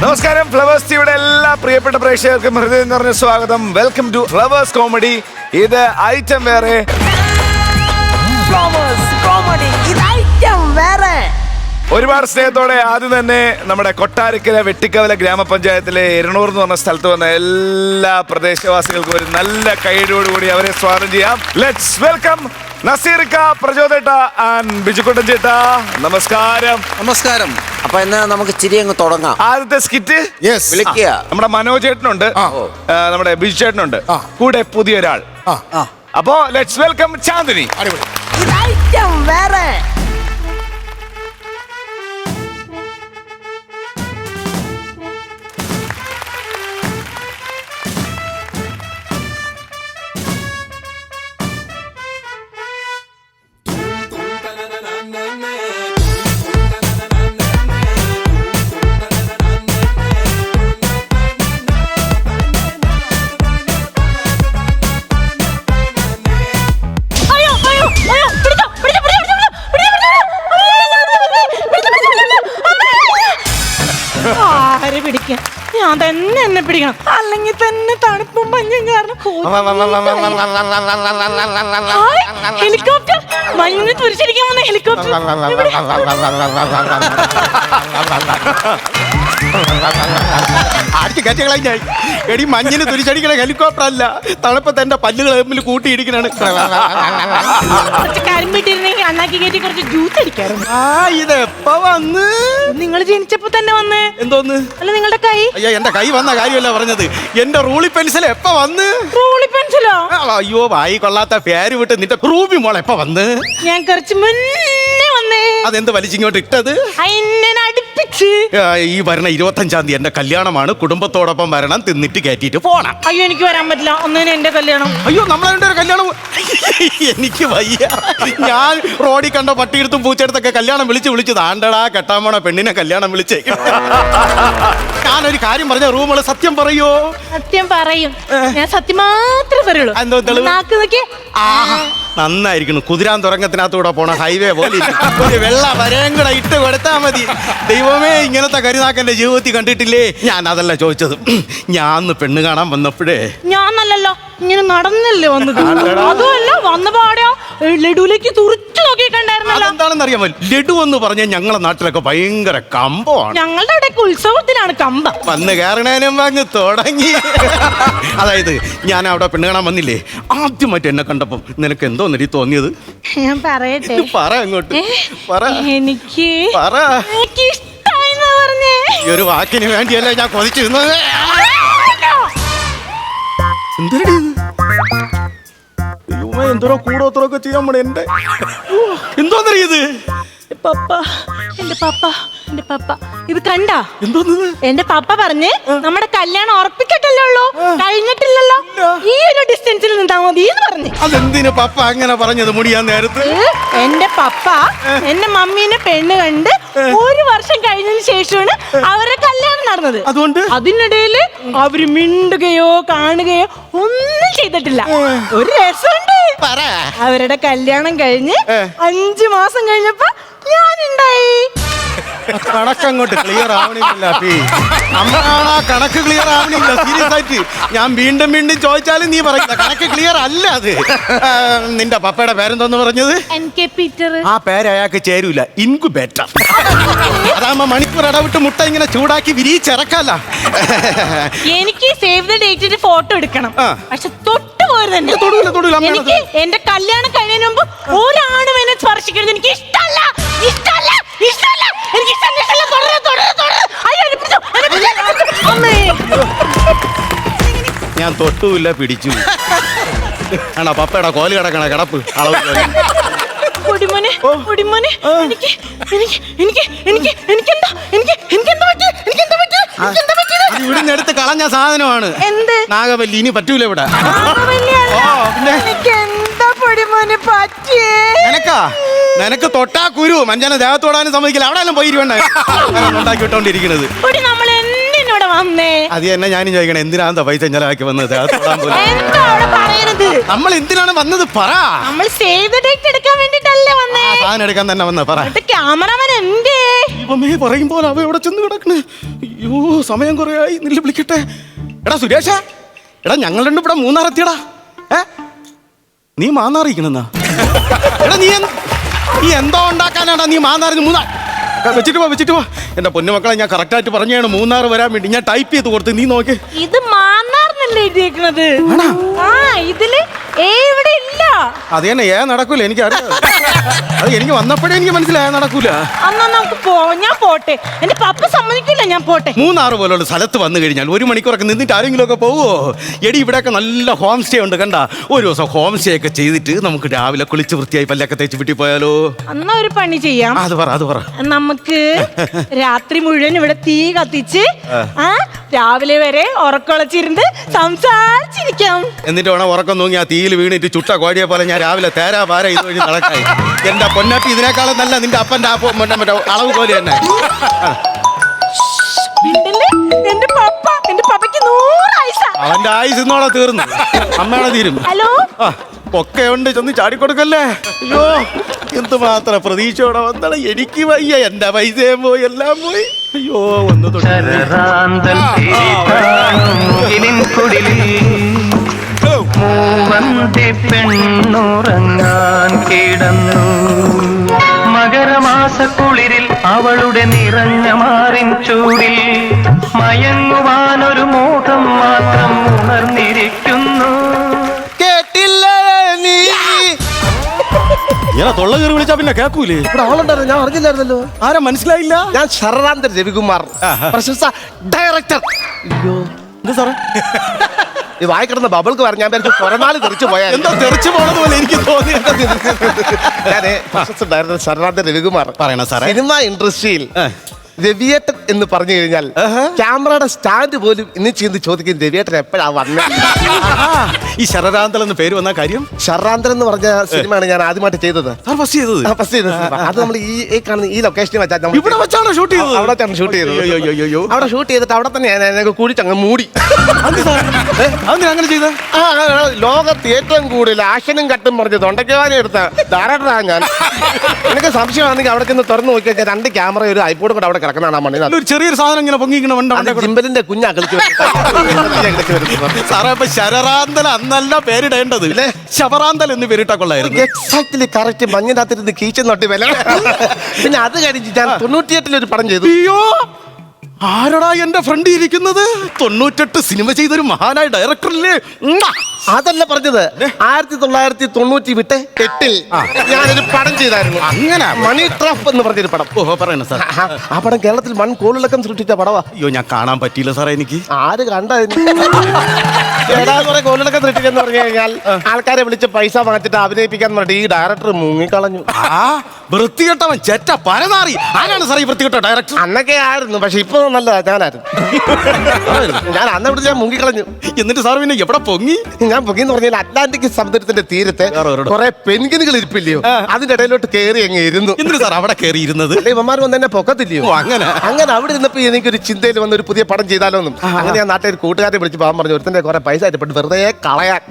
നമസ്കാരം. ഫ്ലവേഴ്സ് ടിവിയുടെ എല്ലാ പ്രിയപ്പെട്ട പ്രേക്ഷകർക്കും ഹൃദയം നിറഞ്ഞ സ്വാഗതം. Welcome to Flowers comedy. ഇത് ഐറ്റം വേറെ. ഒരുപാട് സ്നേഹത്തോടെ ആദ്യം തന്നെ നമ്മുടെ കൊട്ടാരക്കര വെട്ടിക്കവല ഗ്രാമപഞ്ചായത്തിലെ എരണൂർ എന്ന് പറഞ്ഞ സ്ഥലത്ത് വന്ന എല്ലാ പ്രദേശവാസികൾക്കും ഒരു നല്ല കൈയോടുകൂടി അവരെ സ്വാഗതം ചെയ്യാം. ലെറ്റ്സ് വെൽക്കം നസീർക്ക, പ്രചോദേട്ട ആൻഡ് ബിജുക്കുട്ടൻ ചേട്ടാ. നമസ്കാരം. നമസ്കാരം. അപ്പൊ എന്നാ നമുക്ക് ചിരി അങ്ങ് തുടങ്ങാം. ആദ്യത്തെ സ്കിറ്റ് വിളിക്കുക. നമ്മുടെ മനോജ് ചേട്ടനുണ്ട്, നമ്മുടെ ബിജു ചേട്ടനുണ്ട്, കൂടെ പുതിയൊരാൾ. അപ്പോ ലെറ്റ്സ് വെൽക്കം ചാന്ദിനി. ഞാൻ തന്നെ എന്നെ പിടിക്കണം, അല്ലെങ്കിൽ തന്നെ തണുപ്പും മഞ്ഞും കാരണം. ഹെലികോപ്റ്റർ, മഞ്ഞിന് തുരിശടിക്കാൻ വന്ന ഹെലികോപ്റ്റർ. എടി, മഞ്ഞിന് തുരിശടിക്കണ ഹെലികോപ്റ്റർ അല്ല, തണുപ്പത്ത് എന്റെ പല്ലുകൾ തമ്മിൽ കൂട്ടിയിടിക്കണാണ്. കരിമ്പിട്ടിരുന്നെങ്കിൽ അണ്ണാക്കി കയറ്റി കുറച്ച് ജ്യൂസ് അടിക്കാറുണ്ട്. ഇതെപ്പോ വന്ന്? നിങ്ങൾ ജനിച്ചപ്പോ തന്നെ വന്ന്. എന്തോന്ന്? അല്ല, നിങ്ങളുടെ കൈ. അയ്യോ, എന്റെ കൈ വന്ന കാര്യമല്ല പറഞ്ഞത്. എന്റെ റൂളി പെൻസിൽ എപ്പ വന്ന്? റൂളി പെൻസിലോ? അയ്യോ, വായി കൊള്ളാത്ത പേര് വിട്ട് നിന്റെ റൂബി മോൾ എപ്പ വന്ന്? ഞാൻ കുറച്ച് മുന്നേ വന്നേ. അതെന്ത് വലിച്ചിങ്ങോട്ട് ഇട്ടത്? ഈ വരുന്ന 25-ാം തീയതി എന്റെ കല്യാണമാണ്. കുടുംബത്തോടൊപ്പം വരണം, തിന്നിട്ട് കയറ്റിട്ട് പോണം. അയ്യോ, എനിക്ക് വരാൻ പറ്റില്ല. ഒന്നിനും എന്റെ കല്യാണം. അയ്യോ, നമ്മളെ ഒരു കല്യാണം. എനിക്ക് വയ്യ. ഞാൻ റോഡിൽ കണ്ട പട്ടിയെടുത്തും പൂച്ചെടുത്തൊക്കെ കല്യാണം വിളിച്ച് താണ്ടടാ കെട്ടാമോണ പെണ്ണിനെ കല്യാണം വിളിച്ചേ. ഞാനൊരു കാര്യം പറഞ്ഞ റൂമുകള് സത്യം പറയോ? സത്യം പറയും. ഞാൻ സത്യം മാത്രമേ പറയുള്ളൂ. എന്തോ തെളിവ്? നാക്ക് നോക്കിയേ. നന്നായിരിക്കുന്നു. കുതിരാൻ തുറങ്ങത്തിനകത്തൂടെ പോണ ഹൈവേ പോലെ ഒരു വെള്ള വരയും കൂടെ ഇട്ട് കൊടുത്താ മതി. ദൈവമേ, ഇങ്ങനത്തെ കരുനാക്കന്റെ ജീവിതത്തിൽ കണ്ടിട്ടില്ലേ? ഞാൻ അതല്ല ചോദിച്ചത്. ഞാൻ പെണ്ണ് കാണാൻ വന്നപ്പോഴേ ഞാൻ നല്ലല്ലോ, ഇങ്ങനെ നടന്നല്ലേ വന്നത്. അതുമല്ല, വന്ന പാടെയോ ലഡുവിലേക്ക് തുറച്ചു നോക്കിയിട്ടുണ്ടായിരുന്നല്ലോ. എന്താണെന്ന് അറിയാമോ? ലഡു എന്ന് പറഞ്ഞാൽ ഞങ്ങളെ നാട്ടിലൊക്കെ ഭയങ്കര കമ്പമാണ്. ഞങ്ങളുടെ അവിടെയൊക്കെ ഉത്സവത്തിലാണ് കമ്പം. വന്ന് കയറണേനും അങ്ങ് തുടങ്ങി. അതായത് ഞാൻ അവിടെ പെണ്ണ് കാണാൻ വന്നില്ലേ, ആദ്യമായിട്ട് എന്നെ കണ്ടപ്പോ നിനക്ക് എന്തോ നെടി തോന്നിയത്? ഞാൻ പറയട്ടെ? പറ അങ്ങോട്ട് പറ. എനിക്ക് ഇഷ്ടായെന്നാ പറഞ്ഞേ. ഈ ഒരു വാക്കിന് വേണ്ടിയല്ലേ ഞാൻ കൊതിച്ചിരുന്നത്. എന്തോരോ കൂടോത്രമൊക്കെ ചെയ്യാൻ പോണേ. എന്റെ എന്തോന്നറിയത്? എന്റെ പപ്പ ഇത് കണ്ടാ? എന്തോന്ന്? എന്റെ പപ്പ പറഞ്ഞ് നമ്മുടെ കല്യാണം ഉറപ്പിക്കട്ടല്ലേ ഉള്ളൂ, കഴിഞ്ഞിട്ടില്ലല്ലോ, ഈ ഒരു ഡിസ്റ്റൻസിൽ നിന്നാ മതി എന്ന് പറഞ്ഞു. അതെന്തിനു പപ്പ അങ്ങനെ പറഞ്ഞത്? മുടിയാൻ നേരത്ത് എന്റെ പപ്പ എന്റെ മമ്മീനെ പെണ്ണ് കണ്ട് 1 വർഷം കഴിഞ്ഞതിന് ശേഷമാണ് അവരുടെ കല്യാണം നടന്നത്. അതുകൊണ്ട് അതിനിടയിൽ അവര് മിണ്ടുകയോ കാണുകയോ ഒന്നും ചെയ്തിട്ടില്ല. ഒരു രസമുണ്ട്. അവരുടെ കല്യാണം കഴിഞ്ഞ് 5 മാസം കഴിഞ്ഞപ്പോ ഞാനുണ്ടായി. കണക്കങ്ങോട്ട് ക്ലിയർ ആവണില്ല. നമ്മളാണ് കണക്ക് ക്ലിയർ ആവണില്ല. സീരിയസ് ആയിട്ട് ഞാൻ വീണ്ടും ചോദിച്ചാലും നീ പറയുന്ന കണക്ക് ക്ലിയർ അല്ല. അത് നിന്റെ പപ്പയുടെ പേരെന്തോന്ന് പറഞ്ഞത്? NK Peter. ആ പേര് അയാൾക്ക് ചേരൂല. ഇൻക്യുബേറ്റർ. അതാകുമ്പോ മണിക്കൂർ ഇടവിട്ട് മുട്ട ഇങ്ങനെ ചൂടാക്കി വിരിച്ചിറക്കല്ല. എനിക്ക് സേവ് ദ ഡേറ്റിന്റെ ഫോട്ടോ എടുക്കണം. പക്ഷെ തൊട്ട് പോയത് തന്നെ. എനിക്ക് എന്റെ കല്യാണം കഴിഞ്ഞതിന് മുമ്പ് ഒരാണും എന്നെ സ്പർശിക്കരുത്. എനിക്ക് ഇഷ്ടമല്ല. ഞാൻ തൊട്ടുമില്ല, പിടിച്ചു. ആണോ പപ്പയുടെ കോല് കിടക്കണ കിടപ്പ് അളവ്. ഇവിടുന്ന് എടുത്ത് കളഞ്ഞ സാധനമാണ്. നാഗവല്ലി. ഇനി പറ്റൂല ഇവിടെ. നിനക്ക് തൊട്ടാ കുരു മഞ്ഞനെ ദേഹത്തോടാനും സമ്മതിക്കില്ല. അവിടെ എല്ലാം പോയി ഉണ്ടാക്കി വിട്ടോണ്ടിരിക്കുന്നത്. വന്നേ? അത് തന്നെ ഞാനും ചോദിക്കണം, എന്തിനാ പൈസ ചെലവാക്കി വന്നത്? അത് തൊടാൻ പോലും. എന്താ അവിടെ പറയണത്? നമ്മൾ എന്തിനാണ് വന്നത് പറ. നമ്മൾ സേവ് ദ ഡേറ്റ് എടുക്കാൻ വേണ്ടിട്ടല്ലേ വന്നേ? സാധനം എടുക്കാൻ തന്നെ വന്നത് പറ. ക്യാമറമാൻ എന്തേ? ദൈവമേ, പറയുമ്പോൾ അവ എവിടെ ചെന്ന് കിടക്കണ്? അയ്യോ, സമയം കുറേ ആയി. നില്ല വിളിക്കട്ടെ. എടാ സുരേഷ, എടാ ഞങ്ങൾ രണ്ടും ഇവിടെ മൂന്നാറെത്തിയടാ. നീ മാന്നാറിയിക്കണെന്നാ? എടാ നീ എന്തോ ഉണ്ടാക്കാനാടാ നീ മാന്നാറിന് മൂന്നാർ വെച്ചിട്ട് പോ. എന്റെ പൊന്നുമക്കളെ, ഞാൻ കറക്റ്റായിട്ട് പറഞ്ഞാണ് മൂന്നാർ വരാൻ വേണ്ടി. ഞാൻ ടൈപ്പ് ചെയ്ത് കൊടുത്ത്, നീ നോക്ക്. ഇത് മാന്നാറിനല്ലേ എഴുതിയേക്കണത്? ആ, ഇതില് ഇവിടെ ഇല്ല. അത് തന്നെ നടക്കൂല, എനിക്കറിയാം. അത് എനിക്ക് വന്നപ്പോഴേ എനിക്ക് മനസ്സിലായ നടക്കൂല. എന്നാ നമുക്ക് ഞാൻ പോട്ടെ. എന്റെ പപ്പ സമ്മതിക്കില്ല, ഞാൻ പോട്ടെ. മൂന്നാറ് പോലുള്ള സ്ഥലത്ത് വന്നു കഴിഞ്ഞാൽ 1 മണിക്കൂറൊക്കെ നിന്നിട്ട് ആരെങ്കിലും ഒക്കെ പോവോ? എടി, ഇവിടെയൊക്കെ നല്ല ഹോം സ്റ്റേ ഉണ്ട്, കണ്ട. ഒരു ദിവസം ഹോം സ്റ്റേ ഒക്കെ ചെയ്തിട്ട് നമുക്ക് രാവിലെ കുളിച്ച് വൃത്തിയായി പല്ലൊക്കെ തേച്ച് വീട്ടിൽ പോയാലോ? എന്നാ ഒരു പണി ചെയ്യാം. അത് പറ. നമുക്ക് രാത്രി മുഴുവൻ ഇവിടെ തീ കത്തിച്ച് രാവിലെ വരെ ഉറക്കൊളച്ചിരുന്ന് സംസാരിച്ചിരിക്കാം. എന്നിട്ട് വേണം ഉറക്കം തൂങ്ങി ആ തീയിൽ വീണിട്ട് ചുട്ട കോഴിയെ പോലെ ഞാൻ രാവിലെ തേരാ പാര ഇത് വഴി നടക്കായി. എന്റെ പൊന്നാട്ടി, ഇതിനേക്കാളും നല്ല നിന്റെ അപ്പന്റെ മറ്റേ അളവ് പോലെ തന്നെ. എന്റെ പപ്പയ്ക്ക് 100 ആയുസ്സാ. അവന്റെ ആയുസ് ഇന്നോടെ തീർന്നു, അമ്മയുടെ തീരും. ഹലോ, ഒക്കെ ഉണ്ട്, ചെന്ന് ചാടിക്കൊടുക്കല്ലേ. അയ്യോ, എന്തുമാത്രം പ്രതീക്ഷയോടെ വന്നാണ്. എനിക്ക് വയ്യ, എന്റെ പൈസയും പോയി, എല്ലാം പോയി. അയ്യോ, ഒന്ന് പെണ്ണുറങ്ങാൻ കിടന്നു. മകരമാസക്കുളിരിൽ അവളുടെ നിറഞ്ഞ മാറിൻ ചൂടിൽ മയങ്ങുവാനൊരു മോഹം മാത്രം ഉണർന്നിരിക്കുന്നു. കേട്ടില്ലേ നീ? ഇങ്ങനെ തൊള്ള കയറി വിളിച്ചാ പിന്നെ കേക്കൂലേ? ഇവിടെ ആളുണ്ടായിരുന്നു, ഞാൻ അറിഞ്ഞില്ലായിരുന്നല്ലോ. ആരാ മനസ്സിലായില്ല? ഞാൻ ശരറാന്തൻ രവികുമാർ, പ്രശസ്ത ഡയറക്ടർ. അയ്യോ, എന്താ സാറേ ഈ വായിക്കിടന്ന ബബിൾക്ക് പറഞ്ഞ ഞാൻ കൊറനാല് തെറിച്ചു പോയാ. എന്താ തെറിച്ചു പോണത് പോലെ എനിക്ക് തോന്നി. ഞാനേ പ്രശസ്ത ഡയറക്ടർ ശരറാന്തൻ രവികുമാർ. പറയണ സാറേ, സിനിമ ഇൻഡസ്ട്രിയിൽ രവിയേട്ടൻ എന്ന് പറഞ്ഞു കഴിഞ്ഞാൽ ക്യാമറയുടെ സ്റ്റാൻഡ് പോലും ഇന്ന് ചെയ്ത് ചോദിക്കും, രവിയേട്ടൻ എപ്പോഴാ വന്നത്? ഈ ശരറാന്തൽ എന്ന പേര് വന്ന കാര്യം? ശരറാന്തൻ എന്ന് പറഞ്ഞ സിനിമയാണ് ഞാൻ ആദ്യമായിട്ട് ചെയ്തത്. ഫസ്റ്റ് ചെയ്തത് അത് നമ്മൾ ഈ കാണുന്ന ഈ ലൊക്കേഷനിൽ വെച്ചാൽ ഇവിടെ വെച്ചാണ് ഷൂട്ട് ചെയ്തത്. അവിടെ വെച്ചാണ് ഷൂട്ട് ചെയ്തത്. അവിടെ ഷൂട്ട് ചെയ്തിട്ട് അവിടെ തന്നെ ഞാൻ കുഴിച്ചങ്ങ് മൂടി. അങ്ങനെ ചെയ്ത ലോകത്ത് ഏറ്റവും കൂടുതൽ ആക്ഷനും കട്ടും പറഞ്ഞ് തൊണ്ടയ്ക്കുവാനും എടുത്ത ഡയറക്ടറാണ് ഞാൻ. എനിക്ക് സംശയമാണെങ്കിൽ അവിടെ ചെന്ന് തുറന്നു നോക്കിയാൽ 2 ക്യാമറ ഒരു ഐപോഡും കൂടെ അവിടെ കിടക്കണതാണ് ആ മണ്ണിൽ. ഒരു ചെറിയൊരു സാധനം ഇങ്ങനെ പൊങ്ങിക്കണ ജിമ്പലിന്റെ കുഞ്ഞാ കളിച്ചു സാറേ. അപ്പൊ ശരറാന്തൽ അന്നല്ല പേരിടേണ്ടത്, ശവറാന്തൽ എന്ന് പേരിട്ടാ കൊള്ളായിരുന്നു. Exactly correct. മഞ്ഞിനകത്തിരുന്ന് കീച്ചൻ തൊട്ടി വില. പിന്നെ അത് കഴിഞ്ഞ് ഞാൻ 98 ഒരു പടം ചെയ്തു. അയ്യോ, ആരടാ എന്റെ ഫ്രണ്ട് ഇരിക്കുന്നത്? 98 സിനിമ ചെയ്തൊരു മഹാനായ ഡയറക്ടറല്ലേ? അതല്ല പറഞ്ഞത്, 1998 ഞാനൊരു പടം ചെയ്തായിരുന്നു. അങ്ങനെ മണി ട്രാപ്പ് എന്ന് പറഞ്ഞൊരു പടം. ഓഹോ, പറയണ സാർ. ആ പടം കേരളത്തിൽ വൻ കോളിളക്കം സൃഷ്ടിച്ച പടവാ. അയ്യോ, ഞാൻ കാണാൻ പറ്റിയില്ല സാറേ. എനിക്ക് ആര് കണ്ടതിന് കോളിളക്കം സൃഷ്ടിച്ചെന്ന് പറഞ്ഞു കഴിഞ്ഞാൽ ആൾക്കാരെ വിളിച്ച് പൈസ വാങ്ങിച്ചിട്ട് അഭിനയിപ്പിക്കാൻ വേണ്ടി ഈ ഡയറക്ടർ മുങ്ങിക്കളഞ്ഞു. വൃത്തികെട്ടവൻ, ചെറ്റ പരനാറി. ആരാണ് സാർ ഈ വൃത്തികെട്ട ഡയറക്ടർ? അന്നൊക്കെ ആയിരുന്നു, പക്ഷെ ഇപ്പൊ നല്ലതാ. ഞാനായിരുന്നു. ഞാൻ അന്ന് ഇവിടെ ഞാൻ മുങ്ങിക്കളഞ്ഞു. എന്നിട്ട് സാർ പിന്നെ എവിടെ പൊങ്ങി? ഞാൻ പൊങ്ങിന്ന് പറഞ്ഞാൽ അറ്റ്ലാന്റിക് സമുദ്രത്തിന്റെ തീരത്ത് കുറെ പെൻഗിനുകൾ ഇരിപ്പില്ലയോ, അതിന്റെ ഇടയിലോട്ട് കയറി അങ്ങ് ഇരുന്നു. എന്നിട്ട് സാർ അവിടെ കയറി ഇരുന്നത്? ഇവന്മാർ വന്ന് എന്നെ പൊക്കത്തില്ലയോ. അങ്ങനെ അവിടെ ഇരുന്നപ്പോ എനിക്കൊരു ചിന്തയിൽ വന്ന് ഒരു പുതിയ പടം ചെയ്താലോന്നും. അങ്ങനെ ഞാൻ നാട്ടിൽ കൂട്ടുകാരെ വിളിച്ച് പോകാൻ പറഞ്ഞു. ഒരുത്തന്റെ കുറെ പൈസ ആയിട്ട് വെറുതെ കളയാൻ.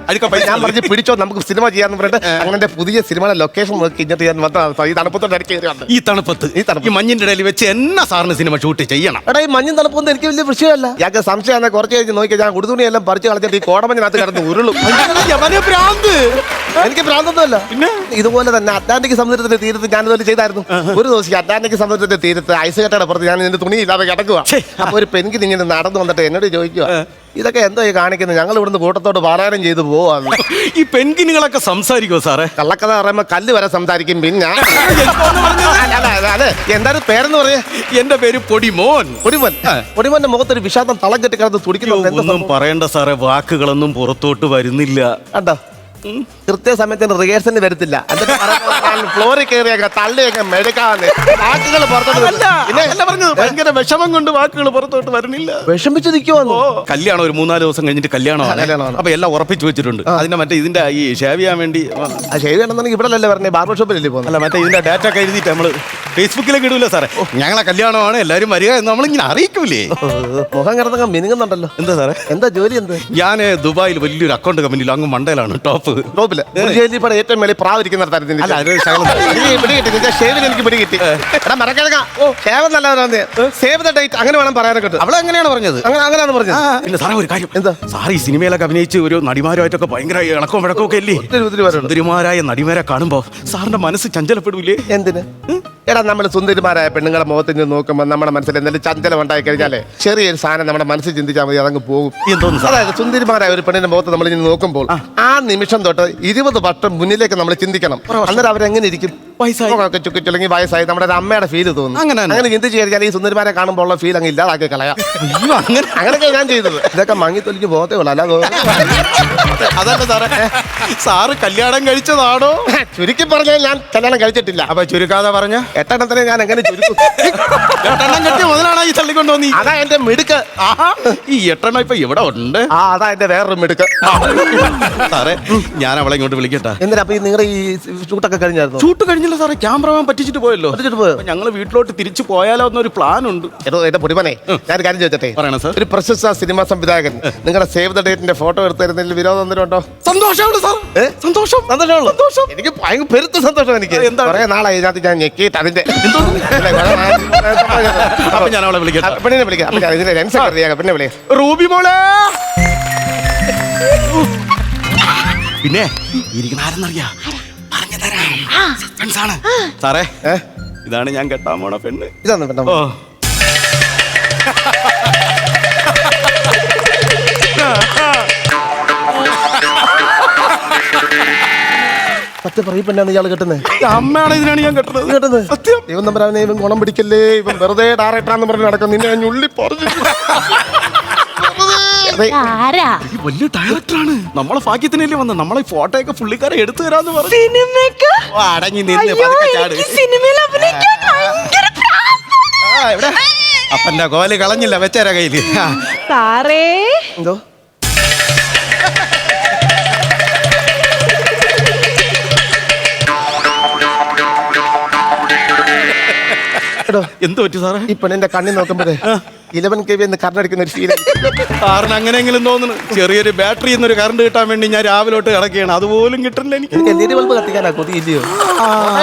ഞാൻ പറഞ്ഞ് പിടിച്ചോ, നമുക്ക് സിനിമ ചെയ്യാന്ന് പറഞ്ഞിട്ട് അങ്ങനെ പുതിയ സിനിമയുടെ ലൊക്കേഷൻ നോക്കി ഇഞ്ഞിട്ട് ഞാൻ ഈ തണുപ്പത്തോടെ ഈ തണുപ്പത്ത് ഈ മഞ്ഞിന്റെ ഇടയിൽ വെച്ച് എന്നാ സാറിന് സിനിമ ഷൂട്ട് ചെയ്യണം? എടാ, ഈ മഞ്ഞും തണുപ്പൊന്നും എനിക്ക് വലിയ വിഷയമല്ല. ഞങ്ങൾക്ക് സംശയം കുറച്ച് കഴിഞ്ഞ് നോക്കിയാൽ ഞാൻ ഉടുതുണിയെല്ലാം പറിച്ച് കളഞ്ഞിട്ട് ഈ കോടമഞ്ഞിനകത്ത് കിടന്ന് ഉരുളും. എനിക്ക് ഭ്രാന്തൊന്നുമല്ല. പിന്നെ ഇതുപോലെ തന്നെ അറ്റ്ലാന്റിക് സമുദ്രത്തിന്റെ തീരത്ത് ഞാനിതുപോലെ ചെയ്തായിരുന്നു. ഒരു ദിവസം അറ്റ്ലാന്റിക് സമുദ്രത്തിന്റെ തീരത്ത് ഐസ് കെട്ടയുടെ പുറത്ത് ഞാൻ ഇതിന്റെ തുണി ഇല്ലാതെ കിടക്കുക. അപ്പൊ ഒരു പെൻകിൻ ഇങ്ങനെ നടന്നു വന്നിട്ട് എന്നോട് ചോദിക്കുക, ഇതൊക്കെ എന്തോ ഈ കാണിക്കുന്നത്? ഞങ്ങൾ ഇവിടുന്ന് കൂട്ടത്തോട് പാരായണം ചെയ്തു പോവാന്ന്. ഈ പെൻകിനുകളൊക്കെ സംസാരിക്കുമോ സാറേ? കള്ളക്കഥ പറയുമ്പോ കല്ല് വരെ സംസാരിക്കും. പിന്നെ എന്തായാലും പേരെന്ന് പറയാ? എന്റെ പേര് പൊടിമോൻ. പൊടിമോന്റെ മുഖത്തൊരു വിഷാദം തളം കെട്ടി കിടന്ന് തുടിക്കുന്നു. പറയണ്ട സാറേ, വാക്കുകളൊന്നും പുറത്തോട്ട് വരുന്നില്ല. കണ്ടോ, കൃത്യസമയത്തിന് റിഹേഴ്സലിന് വരത്തില്ല. ഫ്ലോറിൽ കയറിയൊക്കെ തള്ളിയൊക്കെ മെടുക്കാന്ന് വാക്കുകൾ പുറത്തോട്ട്. ഭയങ്കര വിഷമം കൊണ്ട് വാക്കുകൾ പുറത്തോട്ട് വരുന്നില്ല. വിഷമിച്ച് നിൽക്കുവാന്നോ? കല്യാണം ഒരു 3-4 ദിവസം കഴിഞ്ഞിട്ട് കല്യാണമാണ്. അപ്പൊ എല്ലാം ഉറപ്പിച്ചു വെച്ചിട്ടുണ്ട്. അതിന്റെ മറ്റേ ഇതിന്റെ ഈ ഷേവ് ചെയ്യാൻ വേണ്ടി. ഷേവ് ചെയ്യണമെന്നുണ്ടെങ്കിൽ ഇവിടെ അല്ലേ പറഞ്ഞേ, ബാർബർ ഷോപ്പിലല്ലേ പോകുന്നത്? അല്ല, മറ്റേ ഇതിന്റെ ഡാറ്റ ഒക്കെ എഴുതിയിട്ട് നമ്മള് ഫേസ്ബുക്കിലേക്ക് ഇടൂല സാറേ. ഞങ്ങളെ കല്യാണമാണ്, എല്ലാരും വരിക എന്ന് നമ്മളിങ്ങനെ അറിയിക്കൂലേ. മുഖം കിടന്നങ്ങ് മിനുങ്ങുന്നുണ്ടല്ലോ. എന്താ സാറേ? എന്താ ജോലി എന്ത്? ഞാൻ ദുബായിൽ വലിയൊരു അക്കൗണ്ട് കമ്പനിയിൽ അങ്ങ് മണ്ടയിലാണ് ടോപ്പ്. ടോപ്പില് ജയിലിൽ ഏറ്റവും മേളിൽ പ്രാവിരിക്കുന്ന അല്ല, അത് ശകലം ഷേവിൽ എനിക്ക് പിടി കിട്ടി. എടാ മറക്കിഴങ്ങ, ഷേവ് നല്ലവരാന്ന്. സേവ് ദ ഡേറ്റ് അങ്ങനെ വേണം പറയാനൊക്കെ. അവളെങ്ങനെയാണ് പറഞ്ഞത്? അങ്ങനെയാണ് പറഞ്ഞത്. പിന്നെ സാറേ ഒരു കാര്യം, എന്താ സാർ ഈ സിനിമയിലൊക്കെ അഭിനയിച്ച് ഒരു നടിമാരുമായിട്ടൊക്കെ ഭയങ്കര ഇളക്കവും വിളക്കവും ഒക്കെ അല്ലേ? സുന്ദരിമാരായ നടിമാരെ കാണുമ്പോ സാറിന്റെ മനസ്സ് ചഞ്ചലപ്പെടൂലേ? എന്തിന്? എടാ നമ്മൾ സുന്ദരിമാരായ പെണ്ണുങ്ങളുടെ മുഖത്ത് നിന്ന് നോക്കുമ്പോൾ നമ്മുടെ മനസ്സിൽ എന്തെങ്കിലും ചഞ്ചലം ഉണ്ടായി കഴിഞ്ഞാലേ ചെറിയൊരു സാധനം നമ്മുടെ മനസ്സിൽ ചിന്തിച്ചാൽ മതി, അതങ്ങ് പോകും. എന്തോന്ന്? അതായത് സുന്ദരിമാരായ ഒരു പെണ്ണിന്റെ മുഖത്ത് നമ്മൾ ഇനി നോക്കുമ്പോൾ ആ നിമിഷം തൊട്ട് 20 വർഷം മുന്നിലേക്ക് നമ്മൾ ചിന്തിക്കണം. അന്നേരം അവരെങ്ങനെ ഇരിക്കും? ചുക്കിച്ചുല്ലെങ്കിൽ വയസ്സായി നമ്മുടെ ഒരു അമ്മയുടെ ഫീല് തോന്നും. അങ്ങനെ ചിന്തിച്ച് കഴിഞ്ഞാൽ ഈ സുന്ദരിമാരെ കാണുമ്പോൾ ഉള്ള ഫീൽ അങ്ങ് ഇല്ലാതാക്കി കളയാം. അങ്ങനെയൊക്കെ ഞാൻ ചെയ്തത്. ഇതൊക്കെ മങ്ങിത്തൊലിക്ക് പോകത്തേ ഉള്ളൂ, അല്ലാതെ അതല്ല സാറേ, സാറ് കല്യാണം കഴിച്ചതാണോ? ചുരുക്കി പറഞ്ഞാൽ ഞാൻ കല്യാണം കഴിച്ചിട്ടില്ല. അപ്പൊ ചുരുക്കാതെ പറഞ്ഞ 8 എണ്ണത്തിനെ ഞാൻ എങ്ങനെ ചുരുക്കും? 8 എണ്ണം കെട്ടിയ മുതലാണോ ഈ തള്ളിക്കൊണ്ടോന്നി? അതാ എന്റെ മിടുക്ക്. ഈ 8 എണ്ണം ഇപ്പൊ എവിടെ ഉണ്ട്? അതാ എന്റെ വേറൊരു മിടുക്ക്. സാറേ, ഞാൻ അവളെ ഇങ്ങോട്ട് വിളിക്കട്ടെ. എന്തിനാ അപ്പൊ നിങ്ങളുടെ ഈ ഷൂട്ടൊക്കെ കഴിഞ്ഞായിരുന്നു? ഷൂട്ട് കഴിഞ്ഞില്ല സാറേ, ക്യാമറമാൻ പറ്റിച്ചിട്ട് പോയല്ലോ. ഞങ്ങള് വീട്ടിലോട്ട് തിരിച്ചു പോയാലോ എന്നൊരു പ്ലാൻ ഉണ്ട്. എന്റെ പൊടിമനെ, ഞാൻ കാര്യം ചോദിച്ചട്ടെ. പറയണം സാർ. ഒരു പ്രശസ്ത സിനിമാ സംവിധായകൻ നിങ്ങളുടെ സേവ് ദ ഡേറ്റിന്റെ ഫോട്ടോ എടുത്തിരുന്നതിൽ വിരോധം എന്തിനുണ്ടോ? സന്തോഷമുണ്ട് സാർ. സന്തോഷം എനിക്ക് ഭയങ്കര പെരുത്ത സന്തോഷം. എനിക്ക് കുറെ നാളായി ഇതിനകത്ത് ഞാൻ ഞെക്കിയിട്ട് അതിന്റെ അപ്പൊ ഞാൻ അവളെ വിളിക്കാം. പെണ്ണിനെ വിളിക്കാം. ഇതിന്റെ ലെൻസ് അറിയാം. പിന്നെ വിളിക്കാം. റൂബി മോളെ. പിന്നെ ഇരിക്കണ ആരെന്നറിയാ? പറഞ്ഞു തരാം. സസ്പെൻസാണ്. സാറേ, ഇതാണ് ഞാൻ കെട്ടാൻ പോണ പെണ്ണ്. ഇതാണ് പെണ്ണ. ഓ, സത്യം പറയും പെണ്ണാണ് ഇയാൾ കെട്ടുന്നത്. അമ്മയാണ് ഇതിനാണ് ഞാൻ കെട്ടുന്നത്. സത്യം. ഇവൻ തമ്പരാനെ ഇവൻ ഗുണം പിടിക്കല്ലേ, ഇവൻ വെറുതെ ഡയറക്ടറാന്ന് പറഞ്ഞ് നടക്കും. നിന്നെ ഞാൻ ഉള്ളി പറഞ്ഞു. വലിയ ഡയറക്ടറാണ്. നമ്മളെ ഭാഗ്യത്തിനല്ലേ വന്നത്. നമ്മളെ ഫോട്ടോ ഒക്കെ പുള്ളിക്കാരെ എടുത്തു തരാന്ന് പറഞ്ഞു. അടങ്ങി നിന്ന് പതുക്കെ ചാട്. അപ്പന്റെ കോല് കളഞ്ഞില്ല, വെച്ചേരാ കയ്യില്. സാറേ, എന്തോ എന്ത് പറ്റി സാറേ? ഈ പെണ്ണിന്റെ കണ്ണി നോക്കുമ്പോഴേ 11 kV എന്ന് കറണ്ടടിക്കുന്ന ഒരു ഫീൽ. സാറിന് അങ്ങനെയെങ്കിലും തോന്നുന്നു. ചെറിയൊരു ബാറ്ററി എന്നൊരു കറണ്ട് കിട്ടാൻ വേണ്ടി ഞാൻ രാവിലോട്ട് കിടക്കുകയാണ്, അതുപോലും കിട്ടില്ല എനിക്ക്. LED bulb കത്തിക്കാനാ കൊതിയില്ലയോ?